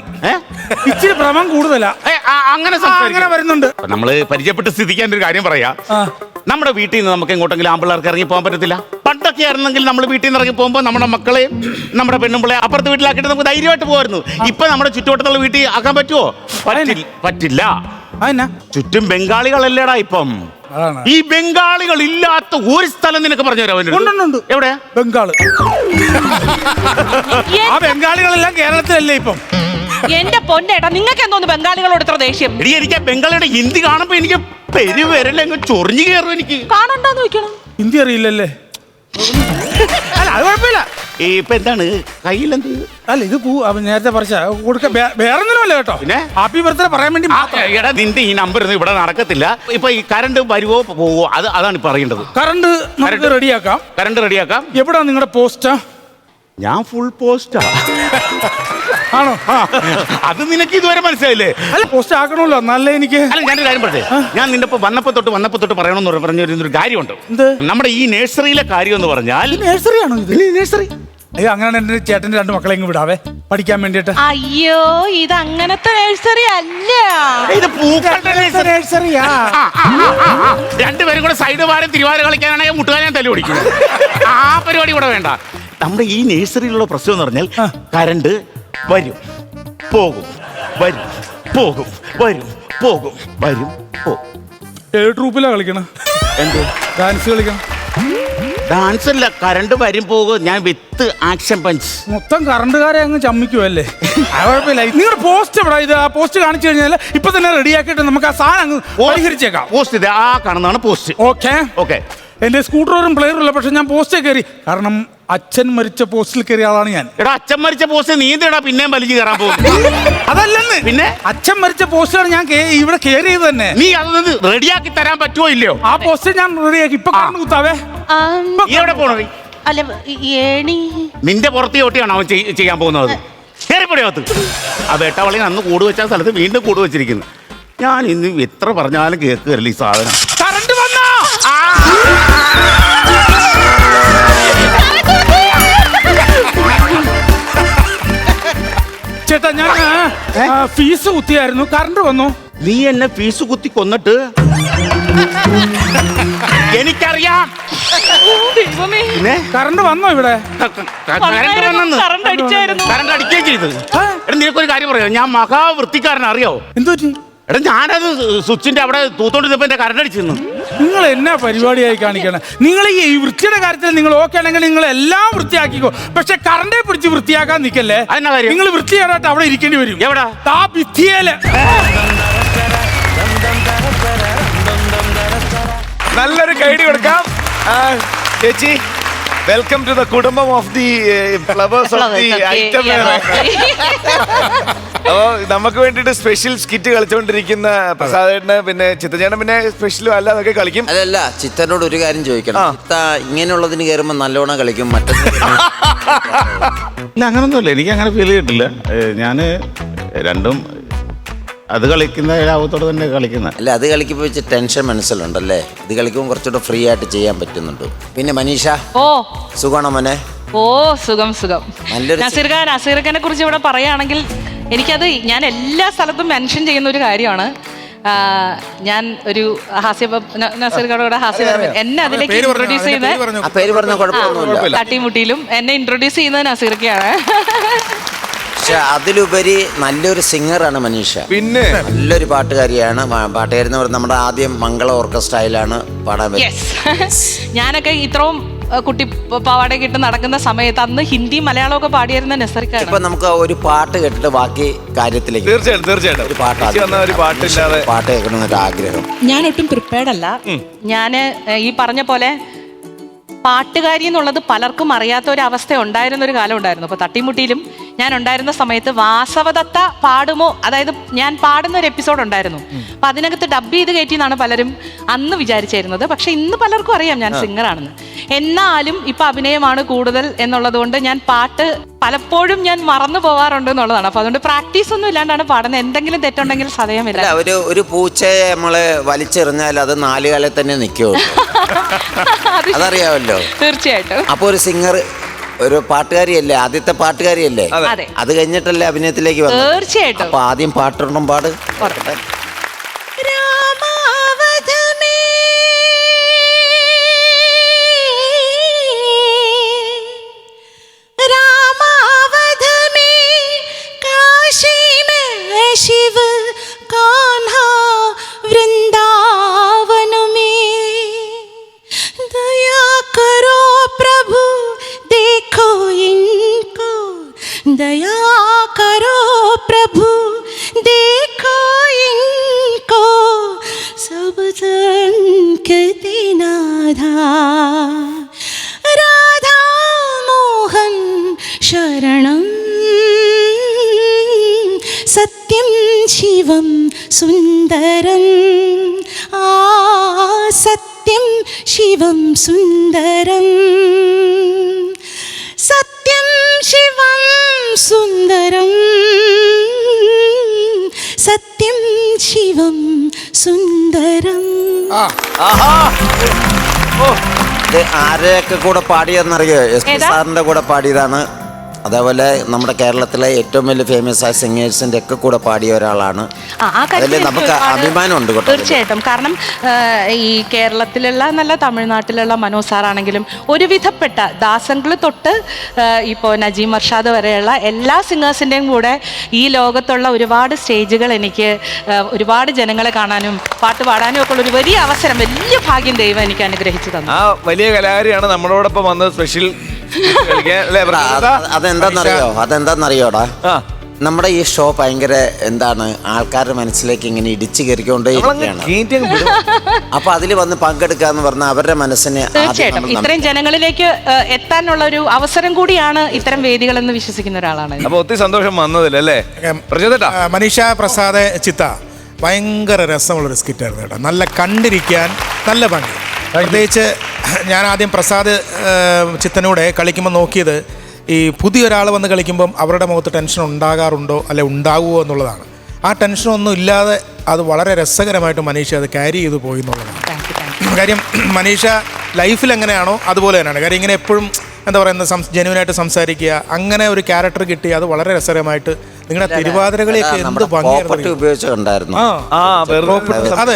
ഇച്ചിരി ഭ്രമം കൂടുതലാ. അങ്ങനെ വരുന്നുണ്ട്. നമ്മള് പരിചയപ്പെട്ട് സ്ഥിതിക്കാൻ ഒരു കാര്യം പറയാ. നമ്മുടെ വീട്ടിൽ നിന്ന് നമുക്ക് എങ്ങോട്ടെങ്കിലും ആമ്പിള്ളേർക്ക് ഇറങ്ങി പോകാൻ പറ്റത്തില്ല. പണ്ടൊക്കെ ആയിരുന്നെങ്കിൽ നമ്മൾ വീട്ടിൽ നിന്ന് ഇറങ്ങി പോകുമ്പോൾ നമ്മുടെ മക്കളെയും നമ്മുടെ പെണ്ണുമ്പിളെ അപ്പുറത്തെ വീട്ടിലാക്കിയിട്ട് നമുക്ക് ധൈര്യമായിട്ട് പോകുമായിരുന്നു. ഇപ്പൊ നമ്മുടെ ചുറ്റുവട്ടത്തുള്ള വീട്ടിൽ ആക്കാൻ പറ്റുമോ? പറ്റില്ല. ചുറ്റും ബംഗാളികളല്ലേടാ ഇപ്പം. ഈ ബംഗാളികൾ ഇല്ലാത്ത ഒരു സ്ഥലം നിനക്ക് പറഞ്ഞു തരാം. എവിടെയാ? ബംഗാള്. ആ ബംഗാളികളെല്ലാം കേരളത്തിലല്ലേ ഇപ്പം? എന്റെ പൊന്നേട്ടാ, നിങ്ങൾക്ക് എന്തോന്ന് ബംഗാളികളോട് ഇത്ര ദേഷ്യം? എനിക്ക് ബംഗാളിയുടെ ഹിന്ദി കാണുമ്പോ എനിക്ക് പെരുവരലങ്ങ് ചൊറിഞ്ഞു കയറും. എനിക്ക് കാണണ്ടെന്ന് വെക്കണം. ഹിന്ദി അറിയില്ലല്ലേ? അല്ല അത് കുഴപ്പമില്ല. ഇപ്പൊ എന്താണ് കയ്യിലെന്ത്? അല്ല ഇത് പൂ നേരത്തെ പറിച്ച കൊടുക്ക, വേറൊന്നുമല്ല കേട്ടോ. പിന്നെ ഹാപ്പി ബർത്ത്ഡേ പറയാൻ വേണ്ടി. എടാ നിന്റെ ഈ നമ്പർ ഇവിടെ നടക്കത്തില്ല. ഇപ്പൊ ഈ കറണ്ട് വരുവോ പോവോ അതാണ് ഇപ്പൊ അറിയേണ്ടത്. കറണ്ട് റെഡിയാക്കാം. കറണ്ട് റെഡിയാക്കാം. എവിടാ നിങ്ങളുടെ പോസ്റ്റാ? ഞാൻ ഫുൾ പോസ്റ്റാ. ആണോ? അത് നിനക്ക് ഇതുവരെ മനസ്സിലായില്ലേ? അല്ല പോസ്റ്റ് ആക്കണമല്ലോ, നല്ല എനിക്ക്. അല്ല ഞാനൊരു കാര്യം പറയട്ടെ. ഞാൻ നിന്റെ വന്നപ്പോ തൊട്ട് പറയണമെന്ന് പറഞ്ഞൊരു കാര്യമുണ്ട്. നമ്മുടെ ഈ നഴ്സറിയിലെ കാര്യം എന്ന് പറഞ്ഞാൽ. നഴ്സറിയാണോ ഇത്? നഴ്സറി. അയ്യോ അങ്ങനെ എന്റെ ചേട്ടന്റെ 2 മക്കളെ ഇങ്ങ് വിടാവേ പഠിക്കാൻ വേണ്ടിട്ട്. അയ്യോ ഇത് അങ്ങനത്തെ നഴ്സറി അല്ല, ഇത് പൂക്കളുടെ നഴ്സറിയാ. രണ്ടുപേരും കൂടെ സൈഡ് വാരം തിരുവാതിര കളിക്കാനാണെങ്കിൽ മുട്ടുകാരൻ തല്ലി ഓടിക്കും. ആ പരിപാടി കൂടെ വേണ്ട. നമ്മുടെ ഈ നഴ്സറിയിലുള്ള പ്രശ്നം എന്ന് പറഞ്ഞാൽ കറണ്ട് വരും പോകും, വരും പോകും, വരും പോകും, വരും പോകും. ഏത് ട്രൂപ്പിലാ കളിക്കണം? എന്ത് ഡാൻസ് കളിക്കണം? ഡാൻസ് അല്ല, കറണ്ട് വരും പോകും. ഞാൻ വിത്ത് ആക്ഷൻ പഞ്ച്. മൊത്തം കറണ്ടുകാരെ അങ്ങ് ചമ്മിക്കുമല്ലേ? കുഴപ്പമില്ല. നിങ്ങളുടെ പോസ്റ്റ് എവിടെ? ഇത് ആ പോസ്റ്റ് കാണിച്ചു കഴിഞ്ഞാൽ ഇപ്പൊ തന്നെ റെഡിയാക്കിയിട്ട് നമുക്ക് ആ സാധനം അങ്ങ് പരിഹരിച്ചേക്കാം. പോസ്റ്റ് ഇത് ആ കാണുന്നതാണ് പോസ്റ്റ്. Okay okay. എന്റെ സ്കൂട്ടറും പ്ലെയറും ഇല്ല, പക്ഷെ ഞാൻ പോസ്റ്റേ കയറി. കാരണം അച്ഛൻ മരിച്ച പോസ്റ്റിൽ കയറിയ ആളാണ് ഞാൻ. എടാ അച്ഛൻ മരിച്ച പോസ്റ്റ് നീ എന്തിനാ പിന്നെയും വലിച്ചു കയറാൻ പോകും? അതല്ലെന്ന്. പിന്നെ അച്ഛൻ മരിച്ച പോസ്റ്റാണ് ഞാൻ ഇവിടെ കയറിയത് തന്നെ. നീ അതൊന്ന് റെഡിയാക്കി തരാൻ പറ്റുമോ ഇല്ലയോ? ആ പോസ്റ്റ് ഞാൻ റെഡിയാക്കി. ഇപ്പൊ കണ്ണു കുത്താവേ. എവിടെ പോണേ? അല്ല ഏണി നിന്റെ പുറത്ത് ചവിട്ടിയാണ് അവൻ ചെയ്യാൻ പോകുന്നത്. കയറിപ്പൊടിയകത്ത് ആ വേട്ടവളി അന്ന് കൂട് വെച്ച സ്ഥലത്ത് വീണ്ടും കൂട് വെച്ചിരിക്കുന്നു. ഞാൻ ഇന്ന് എത്ര പറഞ്ഞാലും കേൾക്കുകയല്ല ഈ സാധനം. കറണ്ട് വന്നോ? ചേട്ടാ ഞാൻ ഫീസ് കുത്തിയായിരുന്നു, കറണ്ട് വന്നു. നീ എന്നെ ഫീസ് കുത്തി കൊന്നിട്ട് എനിക്കറിയാം. ദൈവമേ, പിന്നെ കറണ്ട് വന്നോ ഇവിടെ? കറണ്ട് അടിച്ചായിരുന്നു. കറണ്ട് അടിക്കുകയും ചെയ്ത്. എടാ നിനക്കൊരു കാര്യം പറയാം, ഞാൻ മഹാവൃത്തിക്കാരൻ അറിയോ? എന്തു പറ്റി? എടാ ഞാനത് സ്വിച്ചിന്റെ അവിടെ തൂത്തോണ്ടിരുന്നപ്പോ എന്റെ കറണ്ട് അടിച്ചിരുന്നു. നിങ്ങൾ എന്നാ പരിപാടിയായി കാണിക്കണം? നിങ്ങൾ ഈ വൃത്തിയുടെ കാര്യത്തിൽ നിങ്ങൾ ഓക്കെ ആണെങ്കിൽ നിങ്ങൾ എല്ലാം വൃത്തിയാക്കിക്കോ. പക്ഷെ കറണ്ടേ പിടിച്ച് വൃത്തിയാക്കാൻ നിൽക്കല്ലേ. അതെന്നാ കാര്യം? നിങ്ങൾ വൃത്തിയായിട്ട് അവിടെ ഇരിക്കേണ്ടി വരും. എവിടാ? ആ ഭിത്തിയേല്. നല്ലൊരു കൈഡി കൊടുക്കാം. ചേച്ചി, വെൽക്കം ടു ദ കുടുംബം of the flowers of the item. അപ്പോ നമുക്ക് വേണ്ടിട്ട് സ്പെഷ്യൽ സ്കിറ്റ് കളിച്ചുകൊണ്ടിരിക്കുന്ന പ്രസാദേട്ടന് പിന്നെ ചിത്തചേട്ടൻ പിന്നെ സ്പെഷ്യലും അല്ല അതൊക്കെ കളിക്കും. അതല്ല, ചിത്തനോട് ഒരു കാര്യം ചോദിക്കണം. ചിത്ത ഇങ്ങനെയുള്ളതിന് കയറുമ്പോ നല്ലോണം കളിക്കും, മറ്റേ ഇല്ല അങ്ങനൊന്നുമില്ല, എനിക്ക് അങ്ങനെ ഫീൽ ചെയ്തിട്ടില്ല. ഞാന് രണ്ടും അത് കളിക്കുന്ന ലാഭത്തോടെ തന്നെ കളിക്കുന്ന. അല്ല, അത് കളിക്കുമ്പോൾ വെച്ച് ടെൻഷൻ മനസ്സിലുണ്ടല്ലേ. ഇത് കളിക്കുമ്പോൾ കുറച്ചുകൂടെ ഫ്രീ ആയിട്ട് ചെയ്യാൻ പറ്റുന്നുണ്ട്. പിന്നെ മനീഷ, ഓ സുഖമാണോ മോനെ? ഓ സുഖം സുഖം. നസീർഖാനെ കുറിച്ച് ഇവിടെ പറയുകയാണെങ്കിൽ എനിക്കത് ഞാൻ എല്ലാ സ്ഥലത്തും മെൻഷൻ ചെയ്യുന്ന ഒരു കാര്യമാണ്. ഞാൻ ഒരു നസീർഖാനോട് എന്നെ അതിലേക്ക് ഇൻട്രൊഡ്യൂസ് ചെയ്യുന്നത് പേര് പറഞ്ഞ കുഴപ്പമൊന്നുമില്ല. തട്ടിമുട്ടിയിലും എന്നെ ഇൻട്രൊഡ്യൂസ് ചെയ്യുന്നത് നസീർഖയാണ്. പക്ഷെ അതിലുപരി നല്ലൊരു സിംഗറാണ് മനീഷ. പിന്നെ നല്ലൊരു പാട്ടുകാരിയാണ്. പാട്ടുകാരി എന്ന് പറയുന്നത് നമ്മുടെ ആദ്യം മംഗള ഓർക്കസ്ട്രയിലാണ് പാടാൻ പറ്റുന്നത്. ഞാനൊക്കെ ഇത്രയും കുട്ടി പാവാടയൊക്കെ ഇട്ട് നടക്കുന്ന സമയത്ത് അന്ന് ഹിന്ദി മലയാളം ഒക്കെ പാടിയിരുന്ന നസീർക്കാണ്. ഇപ്പൊ നമുക്ക് ഒരു പാട്ട് കേട്ടിട്ട് ബാക്കി കാര്യത്തിലേക്ക്. തീർച്ചയായിട്ടും ഒരു പാട്ട് കേൾക്കണമെന്നൊരു ആഗ്രഹം. ഞാൻ ഒട്ടും പ്രിപ്പയർഡ് അല്ല. ഞാൻ ഈ പറഞ്ഞ പോലെ പാട്ടുകാരി എന്നുള്ളത് പലർക്കും അറിയാത്ത ഒരു അവസ്ഥ ഉണ്ടായിരുന്ന ഒരു കാലം ഉണ്ടായിരുന്നു. അപ്പോൾ തട്ടിമുട്ടിയിലും ഞാൻ ഉണ്ടായിരുന്ന സമയത്ത് വാസവദത്ത പാടുമോ, അതായത് ഞാൻ പാടുന്ന ഒരു എപ്പിസോഡ് ഉണ്ടായിരുന്നു. അപ്പം അതിനകത്ത് ഡബ് ചെയ്ത് കയറ്റിയെന്നാണ് പലരും അന്ന് വിചാരിച്ചിരുന്നത്. പക്ഷെ ഇന്ന് പലർക്കും അറിയാം ഞാൻ സിംഗറാണെന്ന്. എന്നാലും ഇപ്പം അഭിനയമാണ് കൂടുതൽ എന്നുള്ളത് കൊണ്ട് ഞാൻ പാട്ട് പലപ്പോഴും ഞാൻ മറന്നു പോകാറുണ്ട് എന്നുള്ളതാണ്. അപ്പോൾ അതുകൊണ്ട് പ്രാക്ടീസ് ഒന്നും ഇല്ലാണ്ടാണ് പാടുന്നത്. എന്തെങ്കിലും തെറ്റുണ്ടെങ്കിൽ സദയമില്ല. ഒരു പൂച്ചയെ നമ്മള് വലിച്ചെറിഞ്ഞാൽ അത് 4 കാലം തന്നെ നിൽക്കുള്ളൂ. അതറിയാമല്ലോ. തീർച്ചയായിട്ടും. അപ്പൊ ഒരു സിംഗർ, ഒരു പാട്ടുകാരിയല്ലേ, ആദ്യത്തെ പാട്ടുകാരിയല്ലേ, അത് കഴിഞ്ഞിട്ടല്ലേ അഭിനയത്തിലേക്ക് വന്നത്. തീർച്ചയായിട്ടും. അപ്പൊ ആദ്യം പാട്ടുണ്ടും പാട്. शिव कान्हा वृंदावन में दया करो प्रभु, देखो इनको, दया करो प्रभु, देखो इनको, सब संकते नाधा राधा मोहन शरणं सत्यं शिवं सुन्दरं सत्यं शिवं सुन्दरं सत्यं शिवं सुन्दरं सत्यं शिवं सुन्दरं. ആരെയൊക്കെ കൂടെ പാടിയെന്നറിയോ? SP സാറിന്റെ കൂടെ പാടിയതാണ്. അതേപോലെ നമ്മുടെ കേരളത്തിലെ ഏറ്റവും വലിയ ഫേമസ് ആയ സിംഗേഴ്സിന്റെ ഒക്കെ കൂടെ പാടിയ ഒരാളാണ്. അതിൽ നമുക്ക് അഭിമാനമുണ്ട്. തീർച്ചയായിട്ടും. കാരണം ഈ കേരളത്തിലുള്ള നല്ല തമിഴ്നാട്ടിലുള്ള മനോജ് സാറാണെങ്കിലും ഒരുവിധപ്പെട്ട ദാസങ്കൾ തൊട്ട് ഇപ്പോൾ നജീം അർഷാദ് വരെയുള്ള എല്ലാ സിംഗേഴ്സിൻ്റെയും കൂടെ ഈ ലോകത്തുള്ള ഒരുപാട് സ്റ്റേജുകൾ എനിക്ക് ഒരുപാട് ജനങ്ങളെ കാണാനും പാട്ട് പാടാനും ഒക്കെ ഉള്ള ഒരു വലിയ അവസരം, വലിയ ഭാഗ്യം ദൈവം എനിക്ക് അനുഗ്രഹിച്ചു തന്നു. ആ വലിയ കലാകാരിയാണ് നമ്മളോടൊപ്പം വന്നത്. സ്പെഷ്യൽ അതെന്താന്നറിയോടാ, നമ്മുടെ ഈ ഷോ ഭയങ്കര എന്താണ് ആൾക്കാരുടെ മനസ്സിലേക്ക് ഇങ്ങനെ ഇടിച്ചു കയറിക്കൊണ്ടേയിരിക്കുകയാണ്. അപ്പൊ അതിൽ വന്ന് പങ്കെടുക്കാന്ന് പറഞ്ഞാൽ അവരുടെ മനസ്സിനെ തീർച്ചയായിട്ടും ഇത്രയും ജനങ്ങളിലേക്ക് എത്താനുള്ള ഒരു അവസരം കൂടിയാണ് ഇത്തരം വേദികൾ എന്ന് വിശ്വസിക്കുന്ന ഒരാളാണ്. അപ്പൊ ഒത്തിരി സന്തോഷം വന്നതിലല്ലേ. മനീഷ പ്രസാദ് ചിത്ത ഭയങ്കര രസമുള്ളൊരു സ്കിറ്റായിരുന്നു കേട്ടോ. നല്ല കണ്ടിരിക്കാൻ നല്ല ഭംഗി. പ്രത്യേകിച്ച് ഞാൻ ആദ്യം പ്രസാദ് ചിത്തനൂടെ കളിക്കുമ്പോൾ നോക്കിയത് ഈ പുതിയൊരാൾ വന്ന് കളിക്കുമ്പം അവരുടെ മുഖത്ത് ടെൻഷൻ ഉണ്ടാകാറുണ്ടോ അല്ലെ ഉണ്ടാകുമോ എന്നുള്ളതാണ്. ആ ടെൻഷനൊന്നും ഇല്ലാതെ അത് വളരെ രസകരമായിട്ട് മനീഷ അത് ക്യാരി ചെയ്ത് പോയി എന്നുള്ളതാണ്. കാര്യം മനീഷ ലൈഫിൽ എങ്ങനെയാണോ അതുപോലെ തന്നെയാണ്. കാര്യം ഇങ്ങനെ എപ്പോഴും എന്താ പറയുന്നത് ജെന്യുവനായിട്ട് സംസാരിക്കുക, അങ്ങനെ ഒരു ക്യാരക്ടർ കിട്ടി. അത് വളരെ രസകരമായിട്ട് നിങ്ങളുടെ തിരുവാതിരകളെയൊക്കെ എന്ത് ഭംഗിയായിരുന്നു. അതെ,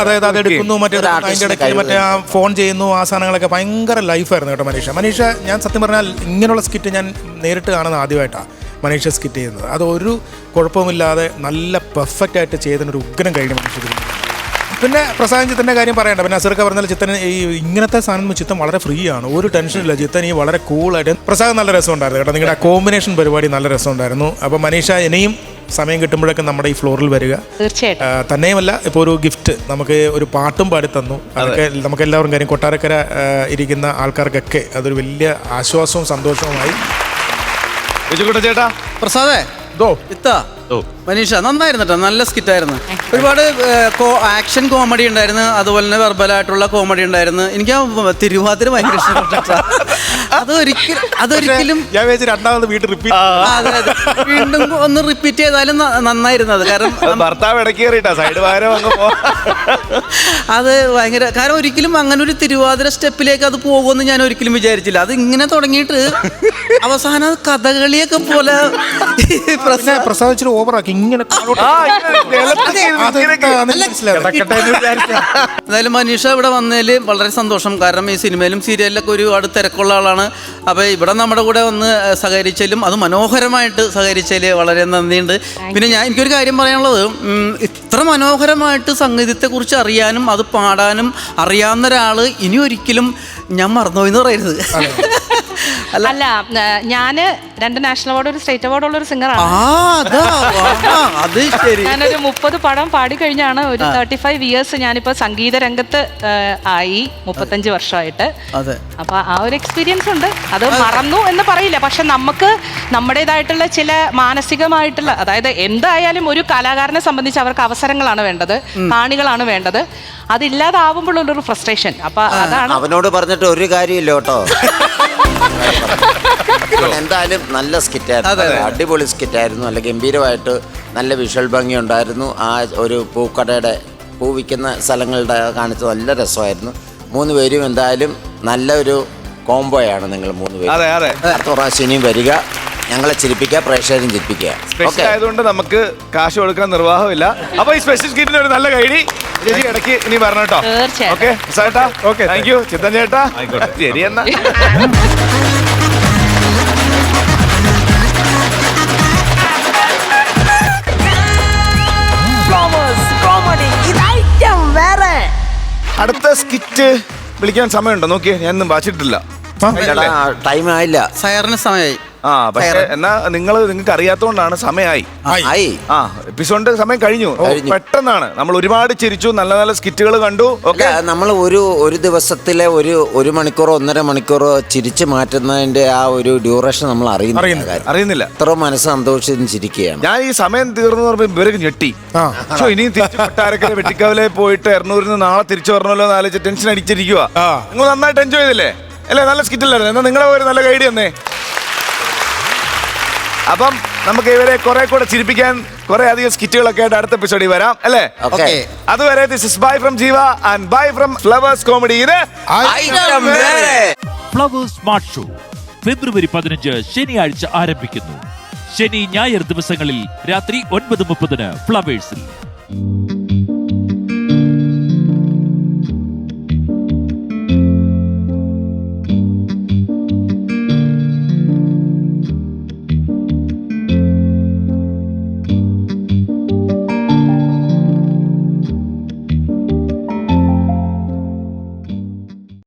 അതായത് അതെടുക്കുന്നു, മറ്റേത് അതിൻ്റെ ഇടയ്ക്ക് മറ്റേ ആ ഫോൺ ചെയ്യുന്നു, ആ സാധനങ്ങളൊക്കെ ഭയങ്കര ലൈഫായിരുന്നു കേട്ടോ മനീഷ. ഞാൻ സത്യം പറഞ്ഞാൽ ഇങ്ങനെയുള്ള സ്കിറ്റ് ഞാൻ നേരിട്ട് കാണുന്നത് ആദ്യമായിട്ടാണ് മനീഷ സ്കിറ്റ് ചെയ്യുന്നത്. അതൊരു കുഴപ്പമില്ലാതെ നല്ല പെർഫെക്റ്റ് ആയിട്ട് ചെയ്തതിനൊരു ഉഗ്രം കഴിഞ്ഞു മനീഷ. പിന്നെ പ്രസാദ് ചിത്തൻ്റെ കാര്യം പറയണ്ട. പിന്നെ അസർക്ക പറഞ്ഞാൽ ചിത്തൻ ഈ ഇങ്ങനത്തെ സാധനം ചിത്തൻ വളരെ ഫ്രീ ആണ്, ഒരു ടെൻഷനില്ല. ചിത്തൻ ഈ വളരെ കൂളായിട്ട്. പ്രസാദ് നല്ല രസമുണ്ടായിരുന്നു കേട്ടോ, നിങ്ങളുടെ കോമ്പിനേഷൻ പരിപാടി നല്ല രസമുണ്ടായിരുന്നു. അപ്പോൾ മനീഷ ഇനിയും സമയം കിട്ടുമ്പോഴൊക്കെ നമ്മുടെ ഈ ഫ്ലോറിൽ വരിക. തീർച്ചയായിട്ടും. തന്നെയുമല്ല, ഇപ്പോൾ ഒരു ഗിഫ്റ്റ് നമുക്ക് ഒരു പാട്ടും പാടി തന്നു. അതൊക്കെ നമുക്ക് എല്ലാവരും കാര്യം കൊട്ടാരക്കര ഇരിക്കുന്ന ആൾക്കാർക്കൊക്കെ അതൊരു വലിയ ആശ്വാസവും സന്തോഷവുമായി. ചേട്ടാ പ്രസാദേ ഇത്താ മനീഷ നന്നായിരുന്നു കേട്ടോ, നല്ല സ്കിറ്റായിരുന്നു. ഒരുപാട് ആക്ഷൻ കോമഡി ഉണ്ടായിരുന്നു, അതുപോലെ തന്നെ വെർബലായിട്ടുള്ള കോമഡി ഉണ്ടായിരുന്നു. എനിക്ക് ആ തിരുവാതിര ഭയങ്കര ഇഷ്ടപ്പെട്ട. അതൊരിക്കലും രണ്ടാമത് അതെ വീണ്ടും ഒന്ന് റിപ്പീറ്റ് ചെയ്താലും നന്നായിരുന്നു. അത് കാരണം ഭർത്താവ് ഇടയ്ക്ക് സൈഡ് അത് ഭയങ്കര, കാരണം ഒരിക്കലും അങ്ങനെ ഒരു തിരുവാതിര സ്റ്റെപ്പിലേക്ക് അത് പോകുമെന്ന് ഞാൻ ഒരിക്കലും വിചാരിച്ചില്ല. അത് ഇങ്ങനെ തുടങ്ങിയിട്ട് അവസാനം കഥകളിയൊക്കെ പോലെ പ്രസാദിച്ചിട്ട് ഓവറാക്കി ഇങ്ങനെ. എന്തായാലും മനീഷ ഇവിടെ വന്നതിൽ വളരെ സന്തോഷം. കാരണം ഈ സിനിമയിലും സീരിയലിലൊക്കെ ഒരുപാട് തിരക്കുള്ള ആളാണ്. അപ്പോൾ ഇവിടെ നമ്മുടെ കൂടെ വന്ന് സഹകരിച്ചാലും അത് മനോഹരമായിട്ട് സഹകരിച്ചതിൽ വളരെ നന്ദിയുണ്ട്. പിന്നെ എനിക്കൊരു കാര്യം പറയാനുള്ളത്, ഇത്ര മനോഹരമായിട്ട് സംഗീതത്തെക്കുറിച്ച് അറിയാനും അത് പാടാനും അറിയാവുന്ന ഒരാൾ ഇനി ഒരിക്കലും ഞാൻ മറന്നുപോയിന്ന് പറയരുത്. അല്ല, ഞാന് 2 നാഷണൽ അവാർഡ്, ഒരു സ്റ്റേറ്റ് അവാർഡ് ഉള്ള ഒരു സിംഗറാണ്. ഞാനൊരു 30 പടം പാടിക്കഴിഞ്ഞാണ് ഒരു 35 ഇയേഴ്സ് ഞാനിപ്പോ സംഗീത രംഗത്ത് ആയി, 35 വർഷമായിട്ട്. അപ്പൊ ആ ഒരു എക്സ്പീരിയൻസ് ഉണ്ട്. അത് മറന്നു എന്ന് പറയില്ല, പക്ഷെ നമുക്ക് നമ്മുടേതായിട്ടുള്ള ചില മാനസികമായിട്ടുള്ള, അതായത് എന്തായാലും ഒരു കലാകാരനെ സംബന്ധിച്ച് അവർക്ക് അവസരങ്ങളാണ് വേണ്ടത്, കാണികളാണ് വേണ്ടത്. അതില്ലാതാവുമ്പോഴുള്ളൊരു ഫ്രസ്ട്രേഷൻ. അപ്പൊ അതാണ്. അവനോട് പറഞ്ഞിട്ട് ഒരു കാര്യമില്ല കേട്ടോ. എന്തായാലും നല്ല സ്കിറ്റായിരുന്നു, അടിപൊളി സ്കിറ്റായിരുന്നു. നല്ല ഗംഭീരമായിട്ട് നല്ല വിഷ്വൽ ഭംഗി ഉണ്ടായിരുന്നു. ആ ഒരു പൂക്കടയുടെ പൂ വിൽക്കുന്ന സ്ഥലങ്ങളുടെ കാണിച്ചത് നല്ല രസമായിരുന്നു. 3 പേരും എന്തായാലും നല്ലൊരു കോംബോയാണ് നിങ്ങൾ 3 പേരും. അടുത്ത പ്രാവശ്യം ഇനിയും വരിക, ഞങ്ങളെ ചിരിപ്പിക്കുക, പ്രേക്ഷകരും ചിരിപ്പിക്കുക. സ്പെഷ്യൽ ആയതുകൊണ്ട് നമുക്ക് കാശ് കൊടുക്കാൻ നിർവാഹമില്ല. അപ്പൊ ഈ സ്പെഷ്യൽ സ്കിറ്റിന് ഒരു നല്ല കൈഡി ചേച്ചി ഇടയ്ക്ക് ഇനി പറഞ്ഞു കേട്ടോ. ഓക്കെ ചേട്ടാ, ഓക്കെ, താങ്ക് യു ചിത്തൻ ചേട്ടാ. ശരി എന്നാ. അടുത്ത സ്കിറ്റ് വിളിക്കാൻ സമയമുണ്ടോ നോക്കിയേ, ഞാനൊന്നും വായിച്ചിട്ടില്ല. ടൈം ആയില്ല, സയറിന് സമയമായി. പക്ഷേ എന്നാ നിങ്ങൾക്ക് അറിയാത്തോണ്ടാണ് സമയമായി. എപ്പിസോഡ് സമയം കഴിഞ്ഞു പെട്ടെന്നാണ്. നമ്മൾ ഒരുപാട് ചിരിച്ചു, നല്ല നല്ല സ്കിറ്റുകൾ കണ്ടു. നമ്മൾ ഒരു ദിവസത്തിലെ ഒരു മണിക്കൂറോ 1.5 മണിക്കൂറോ ചിരിച്ചു മാറ്റുന്നതിന്റെ ആ ഒരു ഡ്യൂറേഷൻ നമ്മൾ അറിയുന്നില്ല. എത്ര മനസ്സ് സന്തോഷിച്ച് ചിരിക്കുകയാണ്. ഞാൻ ഈ സമയം തീർന്നു പറയുമ്പോൾ ഇവരൊക്കെ ഞെട്ടി. ഇനിയും തിരിച്ചു കൊട്ടാരക്കര വെട്ടിക്കവലെ പോയിട്ട് എറണാകുളത്ത് നിന്ന് നാളെ തിരിച്ചു വരണമല്ലോ എന്ന് ആലോചിച്ച് ടെൻഷൻ അടിച്ചിരിക്കുക. നിങ്ങൾ നന്നായിട്ട് എൻജോയ് ചെയ്തില്ലേ? അല്ലേ, നല്ല സ്കിറ്റല്ലായിരുന്നു. എന്നാൽ നിങ്ങളെ ഒരു നല്ല ഗൈഡ് തന്നേ. അപ്പം നമുക്ക് ഇവരെ കുറെ കൂടെ ചിരിപ്പിക്കാൻ കുറെ അധികം സ്കിറ്റുകളൊക്കെ ആയിട്ട് അടുത്ത എപ്പിസോഡിൽ വരാം, അല്ലേ? അതുവരെ this is bye from Jeeva and bye from flowers comedy. Flowers smart show ഫെബ്രുവരി 15 ശനിയാഴ്ച ആരംഭിക്കുന്നു. ശനി ഞായർ ദിവസങ്ങളിൽ രാത്രി 9:30 ഫ്ലവേഴ്സിൽ.